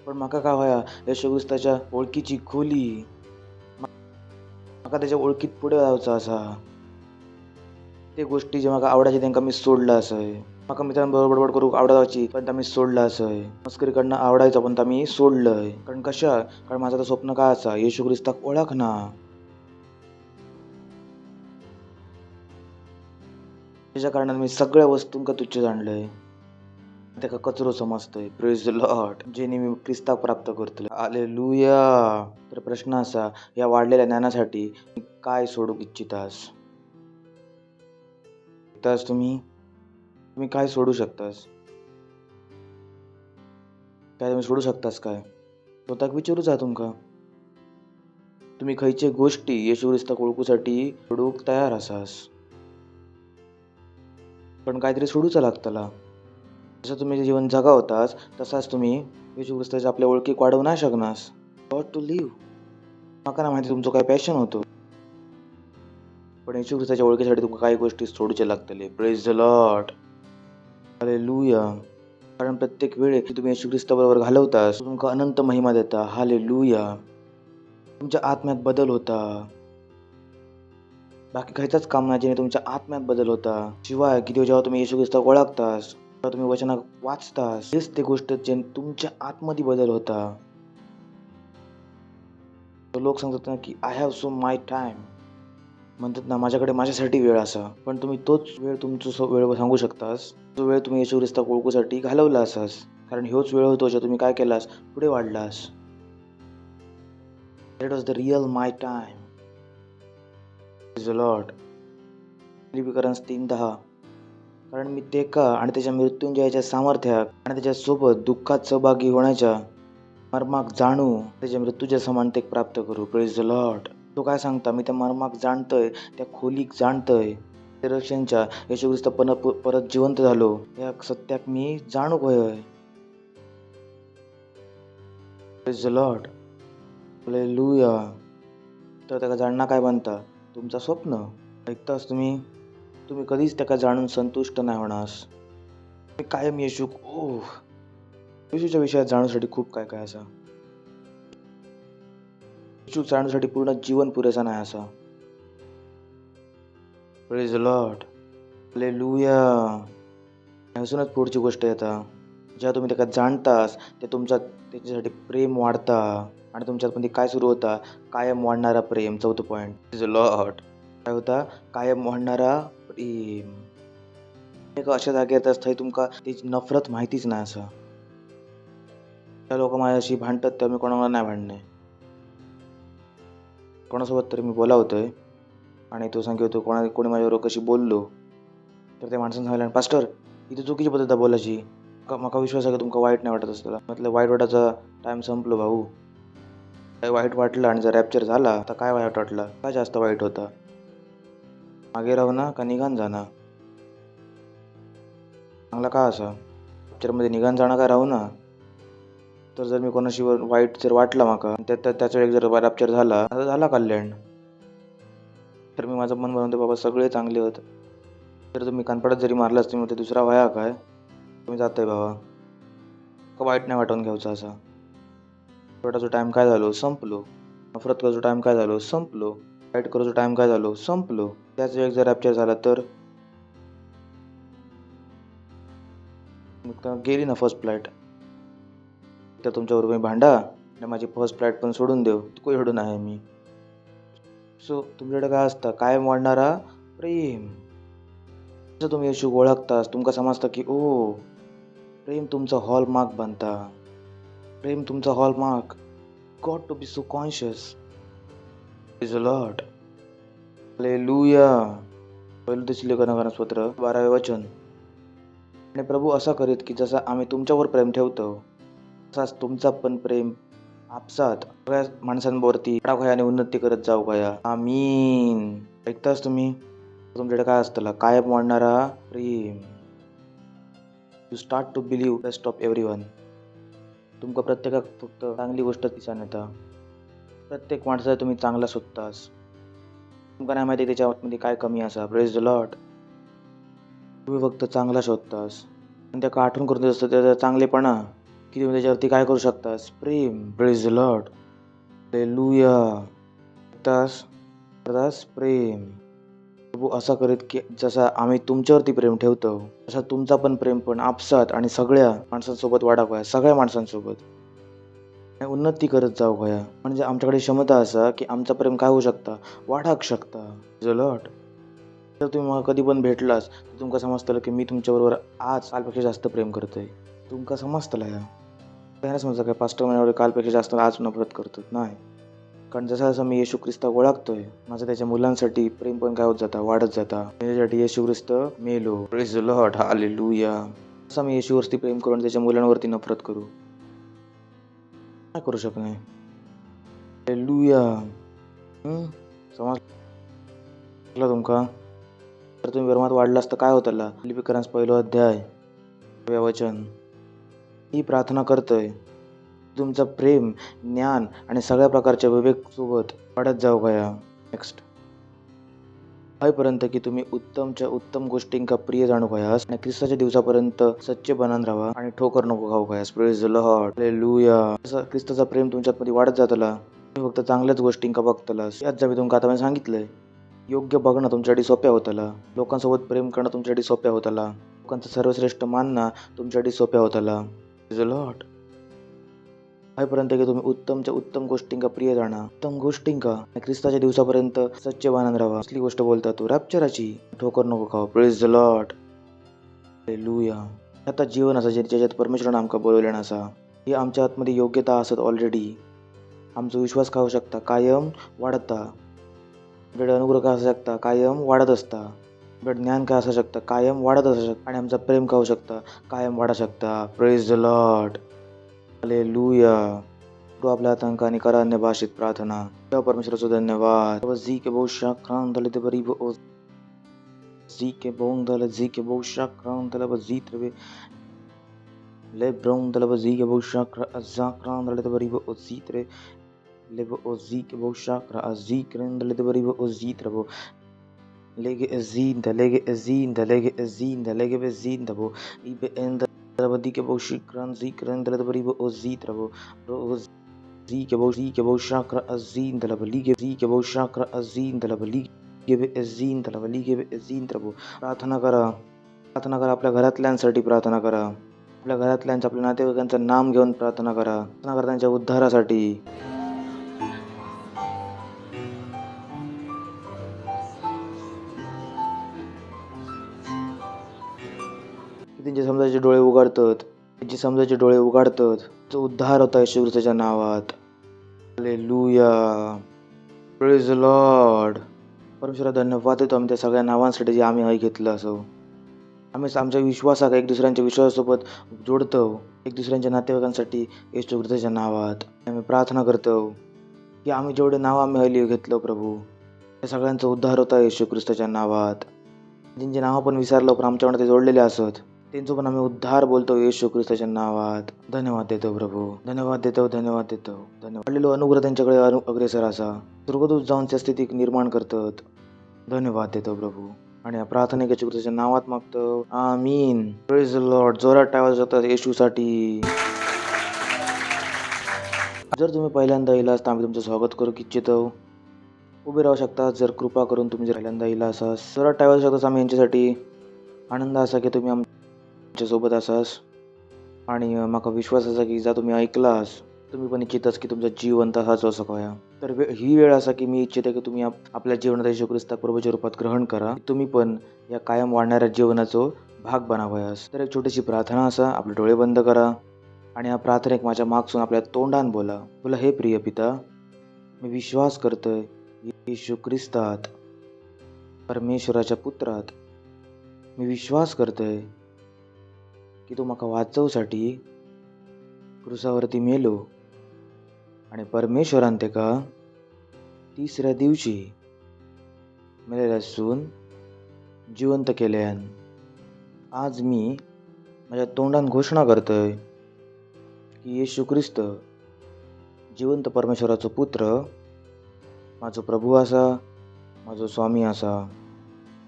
पण माका काय व्हाया, येशू ख्रिस्ताच्या ओळखीची खोली, माका त्याच्या ओळखीत पुढे जावचा असा. ते गोष्टी जे म्हाका आवडायचे त्यांका मी सोडला असय. म्हाका मित्रांबरोबर बडबड करूक आवडायची पण त्या मी सोडला असय. मस्करी करणं आवडायचं पण त्या मी सोडलंय. कारण कशा, कारण माझं आता स्वप्न काय असा, येशू ख्रिस्ताक ओळख ना. त्याच्या कारणाने मी सगळ्या वस्तूंका तुच्छ जाणलंय, त्याका कचरो समजतोय. Praise the Lord. जेणे मी ख्रिस्ताक प्राप्त करतले. हालेलुया. तर प्रश्न असा, या वाढलेल्या ज्ञानासाठी काय सोडूक इच्छितास? तुम्ही काय सोडू शकतास? काय तुम्ही सोडू शकतास काय? स्वतःक विचारूचा तुमका. तुम्ही खयचे गोष्टी येशू ख्रिस्ताक ओळखूसाठी सोडूक तयार आसास? पण काहीतरी सोडूचा लागतला. जसं तुम्ही जीवन जगावतास तसाच तुम्ही येशू ख्रिस्ताच्या आपल्या ओळखीक वाढवू नाही शकनास. Got to leave. माका ना माहिती तुमचं काय पॅशन होतं, पण येशू ख्रिस्ताच्या ओळखीसाठी तुमका काही गोष्टी सोडूचे लागतले. Praise the Lord. हालेलुया. कारण प्रत्येक वेळे तुम्ही येशू ख्रिस्ताबरोबर घालवतास तुमका अनंत महिमा देता. हालेलुया. तुमच्या आत्म्यात बदल होता. बाकी काहीच काम नाही जेणे तुमच्या आत्म्यात बदल होता. शिवाय की जेव्हा तुम्ही येशू ख्रिस्ताक ओळखतास, जेव्हा तुम्ही वचनाक वाचतास, हेच ते गोष्ट जे तुमच्या आतमध्ये बदल होता. लोक सांगतात ना की I have so my time, म्हणतात ना माझ्याकडे माझ्यासाठी वेळ असा. पण तुम्ही तोच वेळ तुमचा वेळ सांगू शकतास, तो वेळ तुम्ही येशू ख्रिस्ताक ओळखूसाठी घालवला असास. कारण ह्योच वेळ होतो जो तुम्ही काय केलास, पुढे वाढलास. That was the real my time. Praise the lord. फिलिपिकरांस 3:10. कारण मी तेका आणि त्याच्या मृत्युंजयाच्या सामर्थ्याक आणि त्याच्यासोबत दुःखात सहभागी होण्याच्या मर्माक जाणू, त्याच्या मृत्यूच्या समानतेक प्राप्त करू. Praise the Lord. तो काय सांगता, मी त्या मर्माक जाणतय, त्या खोलीक जाणतय. त्या रक्षणच्या येशू ख्रिस्त परत जिवंत झालो या सत्याक मी जाणूक होय. Praise the Lord. हालेलुया. तर त्याला जाणणं काय बनता, तुमचा स्वप्न. ऐकताच तुम्ही कधीच त्याला जाणून संतुष्ट नाही होणास. तुम्ही कायम येशूच्या विषयात जाणूसाठी खूप काय काय असा. येशू जाणूसाठी पूर्ण जीवन पुरेसा नाही असा. Praise the Lord. हालेलुया. अजूनच पुढची गोष्ट येता, जेव्हा तुम्ही त्याला जाणतास ते त्याच्यासाठी प्रेम वाढता आणि तुमच्यामध्ये काय सुरू होता, कायम वाढणारा प्रेम. 4थं पॉईंट. Praise the Lord. काय होता, कायम वाढणारा प्रेम. एक अशा जागेत असतं तुमका त्याची नफरत माहितीच नाही असं. त्या लोक माझ्याशी भांडतात तर मी कोणाला नाही भांडणे. कोणासोबत तरी मी बोलावतोय आणि तो सांगतो कोणी माझ्याबरोबर कशी बोललो तर त्या माणसानं सांगितलं, पास्टर इथे चुकीची पद्धत आहे बोलायची. मका विश्वास आहे का तुमका वाईट नाही वाटत असतं. म्हटलं वाईट वाटायचा टाइम संपलो भाऊ. काय वाईट वाटलं आणि जर रॅप्चर झाला आता काय वाईट वाटलं, काय जास्त वाईट होता. मागे राहू ना का निघान जाणं चांगला का असं. रॅप्चरमध्ये निघान जाणं काय राहू ना. तर जर मी कोणाशी वाईट जर वाटलं माका त्याच्या वेळी जर रॅप्चर झाला आता झाला कल्याण. तर मी माझं मन बनवते बाबा सगळे चांगले होत. तर तुम्ही कानपडात जरी मारलास तुम्ही ते दुसरा व्हाया काय, तुम्ही जाताय बाबा. का वाईट नाही वाटून घ्यायचा असा. वाटायचा टाइम काय झालो, संपलो. नफरत करायचा टाइम काय झालो, संपलो. वाईट करायचा टाइम काय झालो, संपलो. त्याच वेळी जर रॅप्चर झाला तर गेली ना फर्स्ट फ्लाईट. तर तुमच्याबरोबर भांडा आणि माझी फर्स्ट फ्लाईट पण सोडून देऊ, कोण एवढून आहे मी. सो तुमच्याकडे काय असतं, कायम वाढणारा प्रेम. जर तुम्ही येशू ओळखतास तुमका समजतं की ओ प्रेम तुमचा हॉलमार्क बनता. प्रेम तुमचा hallmark. Got to be so conscious. Praise the Lord. Hallelujah. पहिलं थिस्सलुनिकरांस पत्र 12 वचन. आणि प्रभू असा करीत की जसा आम्ही तुमच्यावर प्रेम ठेवतो तसाच तुमचा पण प्रेम आपसात सगळ्या माणसांवरती आणि उन्नती करत जाऊ गया. आमीन. ऐकताच तुम्ही. तुमच्याकडे काय असतं, कायम वाढणारा प्रेम. You start to believe best of everyone. तुमका प्रत्येकाक फक्त चांगली गोष्ट दिसान येता. प्रत्येक माणसाला तुम्ही चांगला शोधतास. तुमका नाही माहिती त्याच्या आतमध्ये काय कमी असा. Praise the Lord. तुम्ही फक्त चांगला शोधतास आणि त्या आठवण करून देत असतं त्याचा चांगलेपणा की तुम्ही त्याच्यावरती काय करू शकतास. प्रेम. Praise the Lord. हालेलुया. करतास प्रेम. प्रभू असा करीत की जसा आम्ही तुमच्यावरती प्रेम ठेवतो तसा तुमचा पण प्रेम पण आपसात आणि सगळ्या माणसांसोबत वाढा सगळ्या माणसांसोबत उन्नती करत जाऊ खया. म्हणजे आमच्याकडे क्षमता असा की आमचा प्रेम काय होऊ शकता, वाढाक शकता. लॉर्ड. जर तुम्ही मला कधी पण भेटलास तर तुमका समजतं की मी तुमच्याबरोबर आज कालपेक्षा जास्त प्रेम करतोय. तुमका समजतं या त्याला समजा काय पास्टर महिन्यावर कालपेक्षा जास्त आज नफरत करतो नाही. कारण जसं जसं मी येशू ख्रिस्ता ओळखतोय माझं त्याच्या मुलांसाठी प्रेम पण काय होत जाता, वाढत जाता. त्याच्यासाठी येशू ख्रिस्त मेलो. Praise the Lord. हालेलुया. असं मी येशूवरती प्रेम करून त्याच्या मुलांवरती नफरत करू काय करू शकत नाही. हालेलुया. समजलं तुमका. तर तुम्ही वर्मात वाढलास तर काय होतं. फिलिपिकरांस 1 अध्याय 6 वचन. ही प्रार्थना करतोय तुमचं प्रेम, ज्ञान आणि सगळ्या प्रकारच्या विवेक सोबत वाढत जाऊ गया. नेक्स्ट. पर्यंत की तुम्ही उत्तमच्या उत्तम गोष्टींका प्रिय जाणू गयास आणि ख्रिस्ताच्या दिवसापर्यंत सच्चे बनान राहा आणि ठोकर नको खाऊ गयास. Praise the Lord. हालेलुया. ख्रिस्ताचा प्रेम तुमच्यात मध्ये वाढत जातला. तुम्ही फक्त चांगल्याच गोष्टींका बघतलास. यात जर मी तुमका आता सांगितलंय योग्य बघणं तुमच्यासाठी सोप्या होतला. लोकांसोबत प्रेम करणं तुमच्यासाठी सोप्या होतला. लोकांचं सर्वश्रेष्ठ मानणं तुमच्यासाठी सोप्या होतला. Praise the Lord. पर्यंत की तुम्ही उत्तमच्या उत्तम गोष्टींका प्रिय जाणा. उत्तम गोष्टींका ख्रिस्ताच्या दिवसापर्यंत सच्चे बांधून राहा. असली गोष्ट बोलता तू रॅप्चराची. ठोकर नको खाऊ. Praise the Lord. हालेलुया. आता जीवन असं ज्याच्यात परमेश्वरानं आमका बोलवलेलं असा ही आमच्या आतमध्ये योग्यता असत ऑलरेडी. आमचा विश्वास खाऊ शकता कायम वाढता. आपल्याकडे अनुग्रह काय असू शकता कायम वाढत असता. आपल्याकडे ज्ञान काय असू शकतं कायम वाढत असू शकतं आणि आमचा प्रेम खाऊ शकता कायम वाढू शकता. Praise the Lord. हालेलुया. तो आपल्या हातांका आणि करा अन्य भाषेत प्रार्थना. परमेश्वराचं धन्यवाद. जी के बहुत शाक्रांत दले ते बरी ओ जी के बोंग दले जी के बहुत शाक्रांत दले ब जी त्रवे ले ब्रोंग दले ब जी के बहुत शाक्रांत दले ते बरी ओ जी त्रे ले ब ओ जी के बहुत शाक्रा जी क्रेंद दले ते बरी ओ जी त्रवो लेगे अजीन दलेगे अजीन दलेगे अजीन दलेगे बे जीन दबो इबे एंद बदी के बहुत शिक्रांत जी क्रेंद दले ते बरी ओ जी त्रवो रो जी के बहुत शाक्रा अजीन दले बली के जी के बहुत शाक्रा अजीन दले बली के बे अजीन दले बली के बे अजीन त्रवो. प्रार्थना करा. आपल्या घरातल्यांसाठी प्रार्थना करा. आपल्या घरातल्यांचं आपल्या नातेवाईकांचं नाम घेऊन प्रार्थना करा. प्रार्थना करा त्यांच्या उद्धारासाठी. त्यांचे समजायचे डोळे उघडतात. जो उद्धार होता येशू ख्रिस्ताच्या नावात. हालेलुया. Praise the Lord. परमेश्वरा धन्यवाद देतो आम्ही त्या सगळ्या नावांसाठी जे आम्ही घेतलं असो. आम्ही आमच्या विश्वासाक एक दुसऱ्यांच्या विश्वासासोबत जोडतो. एक दुसऱ्यांच्या नातेवाईकांसाठी येशू ख्रिस्ताच्या नावात आम्ही प्रार्थना करतो की आम्ही जेवढे नाव आम्ही घेतलं प्रभू त्या सगळ्यांचा उद्धार होता येशू ख्रिस्ताच्या नावात. ज्यांचे नाव पण विसरलो पण आमच्याकडे ते जोडलेले असत त्यांचं पण आम्ही उद्धार बोलतो येशू ख्रिस्ताच्या नावात. धन्यवाद देतो प्रभू. धन्यवाद वाढलेलो अनुग्रह त्यांच्याकडे अग्रेसर असा. दुर्गदूत जाऊन त्या स्थितीत निर्माण करतात. धन्यवाद देतो प्रभू आणि या प्रार्थनेक येशू ख्रिस्ताच्या नावात मागतो. आमीन. Praise the Lord. जोरात टाळ्या वाजवतात येशूसाठी. जर तुम्ही पहिल्यांदा येलास तर आम्ही तुमचं स्वागत करू इच्छितो. उभे राहू शकता जर कृपा करून तुम्ही जर पहिल्यांदा येला असास. जोरात टाळ्या वाजवू शकतास. आम्ही यांच्यासाठी आनंद असा की तुम्ही आमच्या सोबत असास आणि माका विश्वास असा की जा तुम्ही ऐकलास तुम्ही पण इच्छितास की तुमचं जीवन तसाच असं कया. तर ही वेळ असा की मी इच्छिते की तुम्ही आपल्या जीवनात येशू ख्रिस्ताक प्रभूच्या रूपात ग्रहण करा. तुम्ही पण या कायम वाढणाऱ्या जीवनाचा भाग बनावयास. तर एक छोटीशी प्रार्थना असा. आपले डोळे बंद करा आणि या प्रार्थनेक माझ्या मागसून आपल्या तोंडान बोला. बोला, हे प्रिय पिता, मी विश्वास करतोय येशू ख्रिस्तात परमेश्वराच्या पुत्रात. मी विश्वास करतोय की तो माका वाचवसाठी क्रुसावरती मेलो आणि परमेश्वरान तेका तिसऱ्या दिवशी मेलेल्यासून जिवंत केल्यान. आज मी माझ्या तोंडान घोषणा करतोय की येशू ख्रिस्त जिवंत परमेश्वराचो पुत्र माझो प्रभू असा माझो स्वामी असा.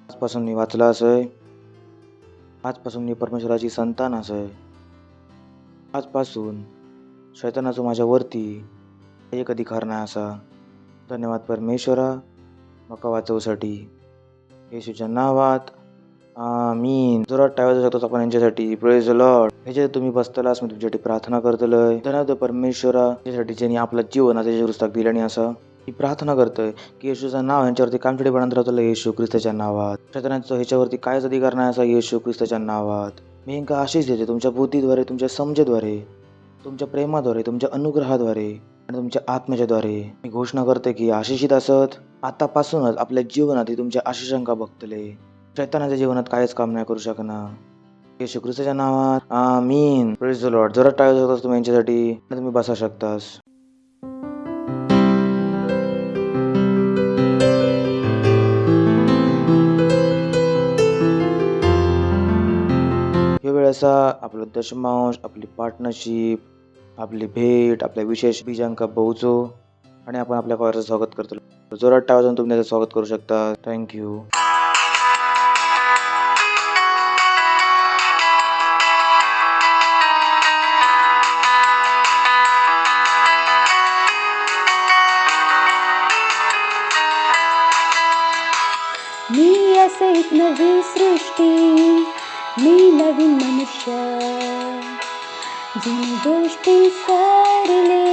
आजपासून मी वाचला असय. आजपासून मी परमेश्वराची संतान असय. आजपासून शैतानाचो माझ्यावरती एक अधिकार नाही असा. धन्यवाद परमेश्वरा मका वाचवसाठी. येशूच्या नावात आमीन. जोरात टाळ्या शकतो आपण यांच्यासाठी. Praise the Lord. ह्याच्यात तुम्ही बसतलास मी तुमच्यासाठी प्रार्थना करतलय. धन्यवाद परमेश्वरा त्याच्यासाठी ज्यांनी आपला जीवन त्याच्या रुस्ताक दिल्याने असं मी प्रार्थना करतोय की येशूचं नाव यांच्यावरती कामचडी बनत राहतं. येशू ख्रिस्ताच्या नावात शैतानाचं ह्याच्यावरती कायच अधिकार नाही असा. येशू ख्रिस्ताच्या नावात मी इंका आशिष देते तुमच्या बुद्धीद्वारे, तुमच्या समजेद्वारे, तुमच्या प्रेमाद्वारे, तुमच्या अनुग्रहाद्वारे आणि तुमच्या आत्म्याच्याद्वारे. मी घोषणा करते की आशिषित असत आतापासूनच आपल्या जीवनात तुमच्या आशिषांका बघतले. शैतानाच्या जीवनात काहीच काम नाही करू शकणार. येशू ख्रिस्ताच्या नावात आमीन. Praise the Lord. जरा टाळू शकतास तुम्ही यांच्यासाठी. तुम्ही बसा शकतास. ह्या वेळेसा आपलं दशमांश, आपली पार्टनरशिप, आपली भेट, आपल्या विशेष बीजांका पोहोचो आणि आपण आपल्या कॉयरचं स्वागत करतो. जोरात टाळा जाऊन तुम्ही त्याचं स्वागत करू शकता. थँक्यू. मी असं एक नवी सृष्टी, मी नवीन मनुष्य, जुनी गोष्टी सरले,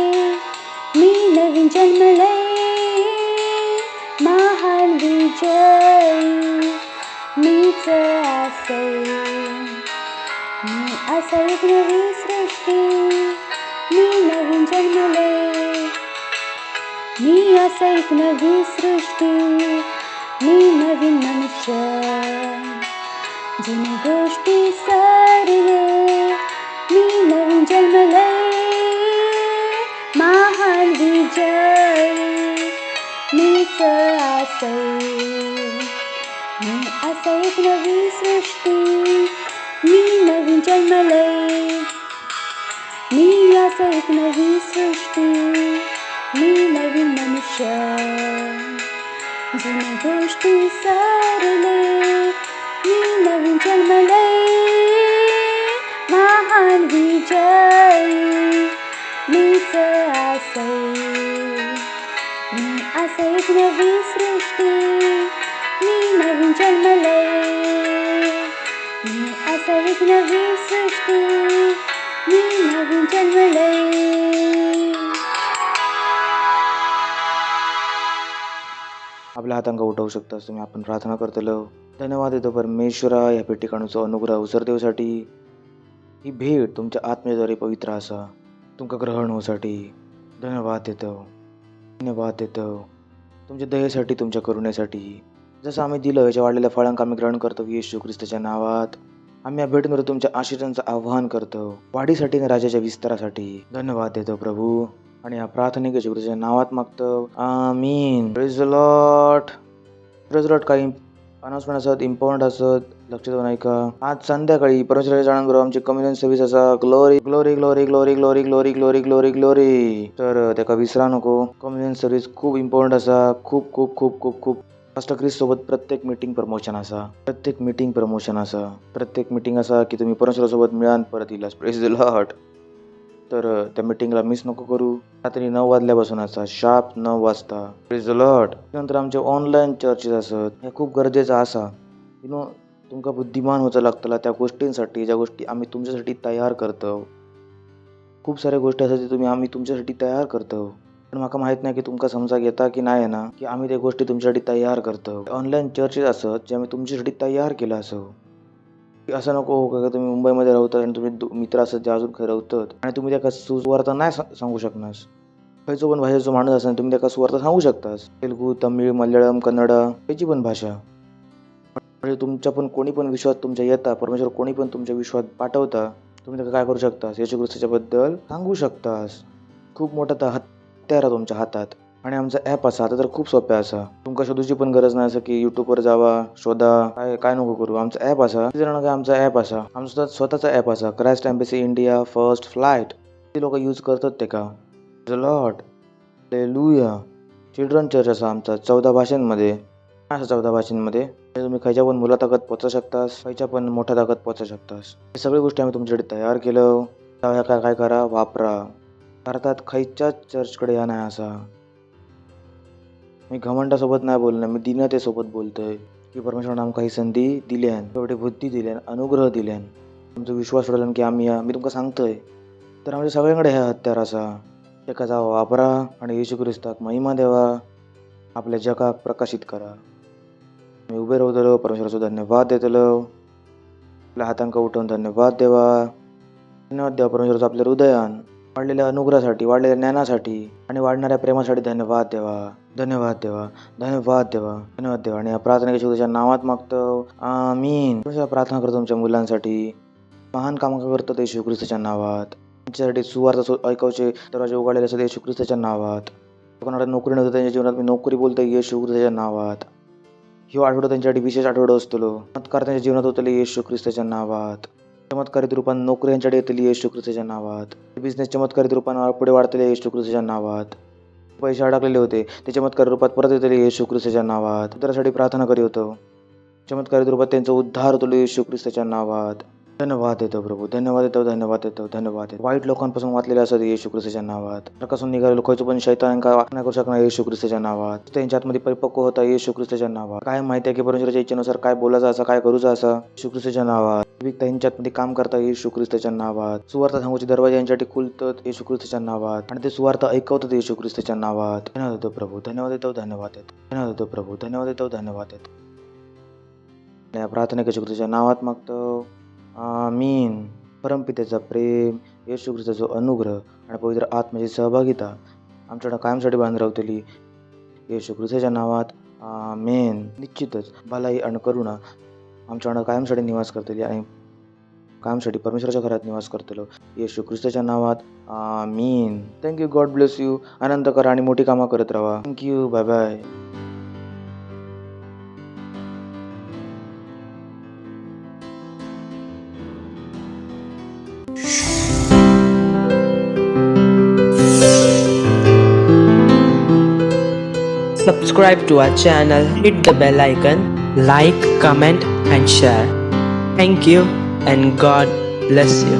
मी नवीन जन्मले, महान विजय मीच असे. मी असं एक नवी सृष्टी, मी नवीन जन्मले, मी असं एक नवी सृष्टी, मी नवीन मनुष्य, जुनी गोष्टी सरले, मी नवीन जन्मले, महान विजय मीच असे. मी असं एक नवी सृष्टी, मी नवीन जन्मले, मी असं एक नवी सृष्टी, मी नवीन मनुष्य, जुनी गोष्टी सरले, मी नवीन जन्मले, महान विजय मीच असे. मी असं एक नवी सृष्टी, मी नवीन जन्मले, मी असं एक नवी सृष्टी, मी नवीन जन्मले. आपल्या हातांका उठवू शकतास तुम्ही. आपण प्रार्थना करतलो. धन्यवाद देतो परमेश्वरा या ठिकाणचा अनुग्रह उसर देवसाठी. ही भेट तुमच्या आत्म्याद्वारे पवित्र असा तुमका ग्रहण होसाठी. धन्यवाद देतो. धन्यवाद देतो तुमच्या दयेसाठी, तुमच्या करुणेसाठी. जसं आम्ही दिलं याच्या वाढलेल्या फळांका आम्ही ग्रहण करतो येशू ख्रिस्ताच्या नावात. आम्ही या भेटीमध्ये तुमच्या आशीर्वादांचं आव्हान करतो, वाढीसाठी आणि राजाच्या विस्तारासाठी. धन्यवाद देतो प्रभू आणि या प्रार्थनिक येशू ख्रिस्ताच्या नावात मागतो. आमीन. Praise the Lord. Praise the Lord. काही अनाउन्समेंट असत, इम्पॉर्टंट असत, लक्ष देऊन ऐका. आज संध्याकाळी परमेश्वराच्या जाण्याबरोबर आमची कम्युनियन सर्व्हिस असा. Glory glory glory glory glory glory glory glory glory. तर त्याका विसरा नको. कम्युनियन सर्व्हिस खूप इम्पॉर्टंट असा. खूप खूप खूप खूप खूप पास्टर ख्रिस सोबत प्रत्येक मीटिंग प्रमोशन असा. प्रत्येक मीटिंग प्रमोशन असा. प्रत्येक मीटिंग असा की तुम्ही परमेश्वरासोबत मिळान परत येलास. Praise the Lord. तर त्या मीटिंगला मिस नको करू. रात्री 9 वाजल्यापासून असा, शार्प 9 वाजता. Praise the Lord. नंतर आमचे ऑनलाईन चर्चेस असत. हे खूप गरजेचं असा. तुमका बुद्धिमान होचं लागतं त्या गोष्टींसाठी ज्या गोष्टी आम्ही तुमच्यासाठी तयार करतो. खूप साऱ्या गोष्टी असतात जे आम्ही तुमच्यासाठी तयार करतो. पण माका माहित नाही की तुमका समजा येता की नाही ना की आम्ही त्या गोष्टी तुमच्यासाठी तयार करतो. ऑनलाईन चर्चेस असत जे आम्ही तुमच्यासाठी तयार केलं असं. असं नको हो का तुम्ही मुंबईमध्ये राहतात आणि तुम्ही मित्र असत जे अजून खरं होतात आणि तुम्ही त्या सुवार्ता नाही सांगू शकणार. खयचो पण भाषेचा माणूस असेल तुम्ही त्या सुवार्ता सांगू शकतास. तेलुगू, तमिळ, मल्याळम, कन्नड याची पण भाषा. म्हणजे तुमच्या पण कोणी पण विश्वास तुमच्या येता, परमेश्वर कोणी पण तुमच्या विश्वास पाठवता, तुम्ही त्याला काय करू शकतास येशू ख्रिस्ताच्या बद्दल सांगू शकतास. खूप मोठा हत्यार आहे तुमच्या हातात. आणि आमचा ॲप असा आता तर खूप सोप्या असा. तुमका शोधूची पण गरज नाही असं की युट्यूबवर जावा शोधा काय नको करू. आमचा ॲप असा काय आमचा ॲप असा आमचा स्वतःचा ॲप असा. Christ embassy India first flight. ते लोक यूज करतात ते का. Lord hallelujah. चिल्ड्रन चर्च असा आमचा 14 भाषांमध्ये. असं 14 भाषांमध्ये तुम्ही खयच्या पण मुलातागत पोहोचू शकतास, खयच्या पण मोठ्या तागत पोहोचू शकतास. हे सगळी गोष्टी आम्ही तुमच्याकडे तयार केलं. ह्या काय करा, वापरा. भारतात खयच्याच चर्चकडे या नाही असा. मी घमंडासोबत नाही बोलणं, मी दीनतेसोबत बोलतोय की परमेश्वरानं आमका ही संधी दिल्यान, एवढी बुद्धी दिल्यान, अनुग्रह दिल्यान, तुमचा विश्वास वाढवल्यान की आम्ही मी तुमका सांगतोय. तर आमच्या सगळ्यांकडे हे हत्यार असा. एकाचा वापरा आणि येशू ख्रिस्ताक महिमा देवा, आपल्या जगाक प्रकाशित करा. मी उभे राहतलो, परमेश्वराचो धन्यवाद देतलो. आपल्या हातांका उठवून धन्यवाद देवा. धन्यवाद देवा परमेश्वराचं आपल्या हृदयान वाढलेल्या अनुग्रहासाठी, वाढलेल्या ज्ञानासाठी आणि वाढणाऱ्या प्रेमासाठी धन्यवाद देवा. धन्यवाद देवा, धन्यवाद देवा, धन्यवाद देवा. आणि या प्रार्थना येशू ख्रिस्ताच्या नावात मागतो, आमीन. प्रार्थना करतो तुमच्या मुलांसाठी, महान काम करतात येशू ख्रिस्ताच्या नावात. त्यांच्यासाठी सुवार्ता ऐकावचे दरवाजे उघडलेले असतात येशू ख्रिस्ताच्या नावात. कोणाला नोकरी नव्हतं त्यांच्या जीवनात मी नोकरी बोलतोय येशू ख्रिस्ताच्या नावात. ह्यो आठवडा त्यांच्यासाठी विशेष आठवडा असतो. चमत्कार त्यांच्या जीवनात होतले येशू ख्रिस्ताच्या नावात. चमत्कारित रूपाने नोकरी यांच्याकडे येतली येशू ख्रिस्ताच्या नावात. बिझनेस चमत्कारित रूपाने पुढे वाढतले येशू ख्रिस्ताच्या नावात. पैसे अडकलेले होते ते चमत्कार रूपात परत येतले येशू ख्रिस्ताच्या नावात. उद्धारासाठी प्रार्थना करीत होतो, चमत्कारित रूपात त्यांचा उद्धार होतो येशू ख्रिस्ताच्या नावात. धन्यवाद देतो प्रभू, धन्यवाद देतो, धन्यवाद देतो, धन्यवाद देतो. वाईट लोकांपासून वाचलेले असतात येशू ख्रिस्ताच्या नावात. नरकासून निघालेलो खयचो पण शैतानांका वाक नाही करू शकणार येशू ख्रिस्ताच्या नावात. त्यांच्या आतमध्ये परिपक्व होता येशू ख्रिस्ताच्या नावात. काय माहिती आहे की परमेश्वराच्या इच्छेनुसार काय बोलायचं असं, काय करूचं असं येशू ख्रिस्ताच्या नावात. त्यांच्या आतमध्ये काम करता येशू ख्रिस्ताच्या नावात. सुवार्ता सांगूचे दरवाजे यांच्यासाठी खुलतात येशू ख्रिस्ताच्या नावात आणि ते सुवार्ता ऐकवतात येशू ख्रिस्ताच्या नावात. धन्यवाद देतो प्रभू, धन्यवाद देतो, धन्यवाद देतो, धन्यवाद देतो प्रभू, धन्यवाद देतो, धन्यवाद देतो. या प्रार्थना येशू ख्रिस्ताच्या नावात मागतो, आमीन. परमपित्याचा प्रेम, येशू ख्रिस्ताचा अनुग्रह आणि पवित्र आत्म्याची सहभागिता आमच्याकडे कायमसाठी बांधून राहतली येशू ख्रिस्ताच्या नावात, आमेन. निश्चितच भलाई आणि करुणा आमच्याकडे कायमसाठी निवास करतली आणि कायमसाठी परमेश्वराच्या घरात निवास करतलो येशू ख्रिस्ताच्या नावात, आमीन. थँक्यू. God bless you. आनंद करा आणि मोठी कामं करत राहा. Thank you. Bye bye. Subscribe to our channel, hit the bell icon, like, comment and share. Thank you and God bless you.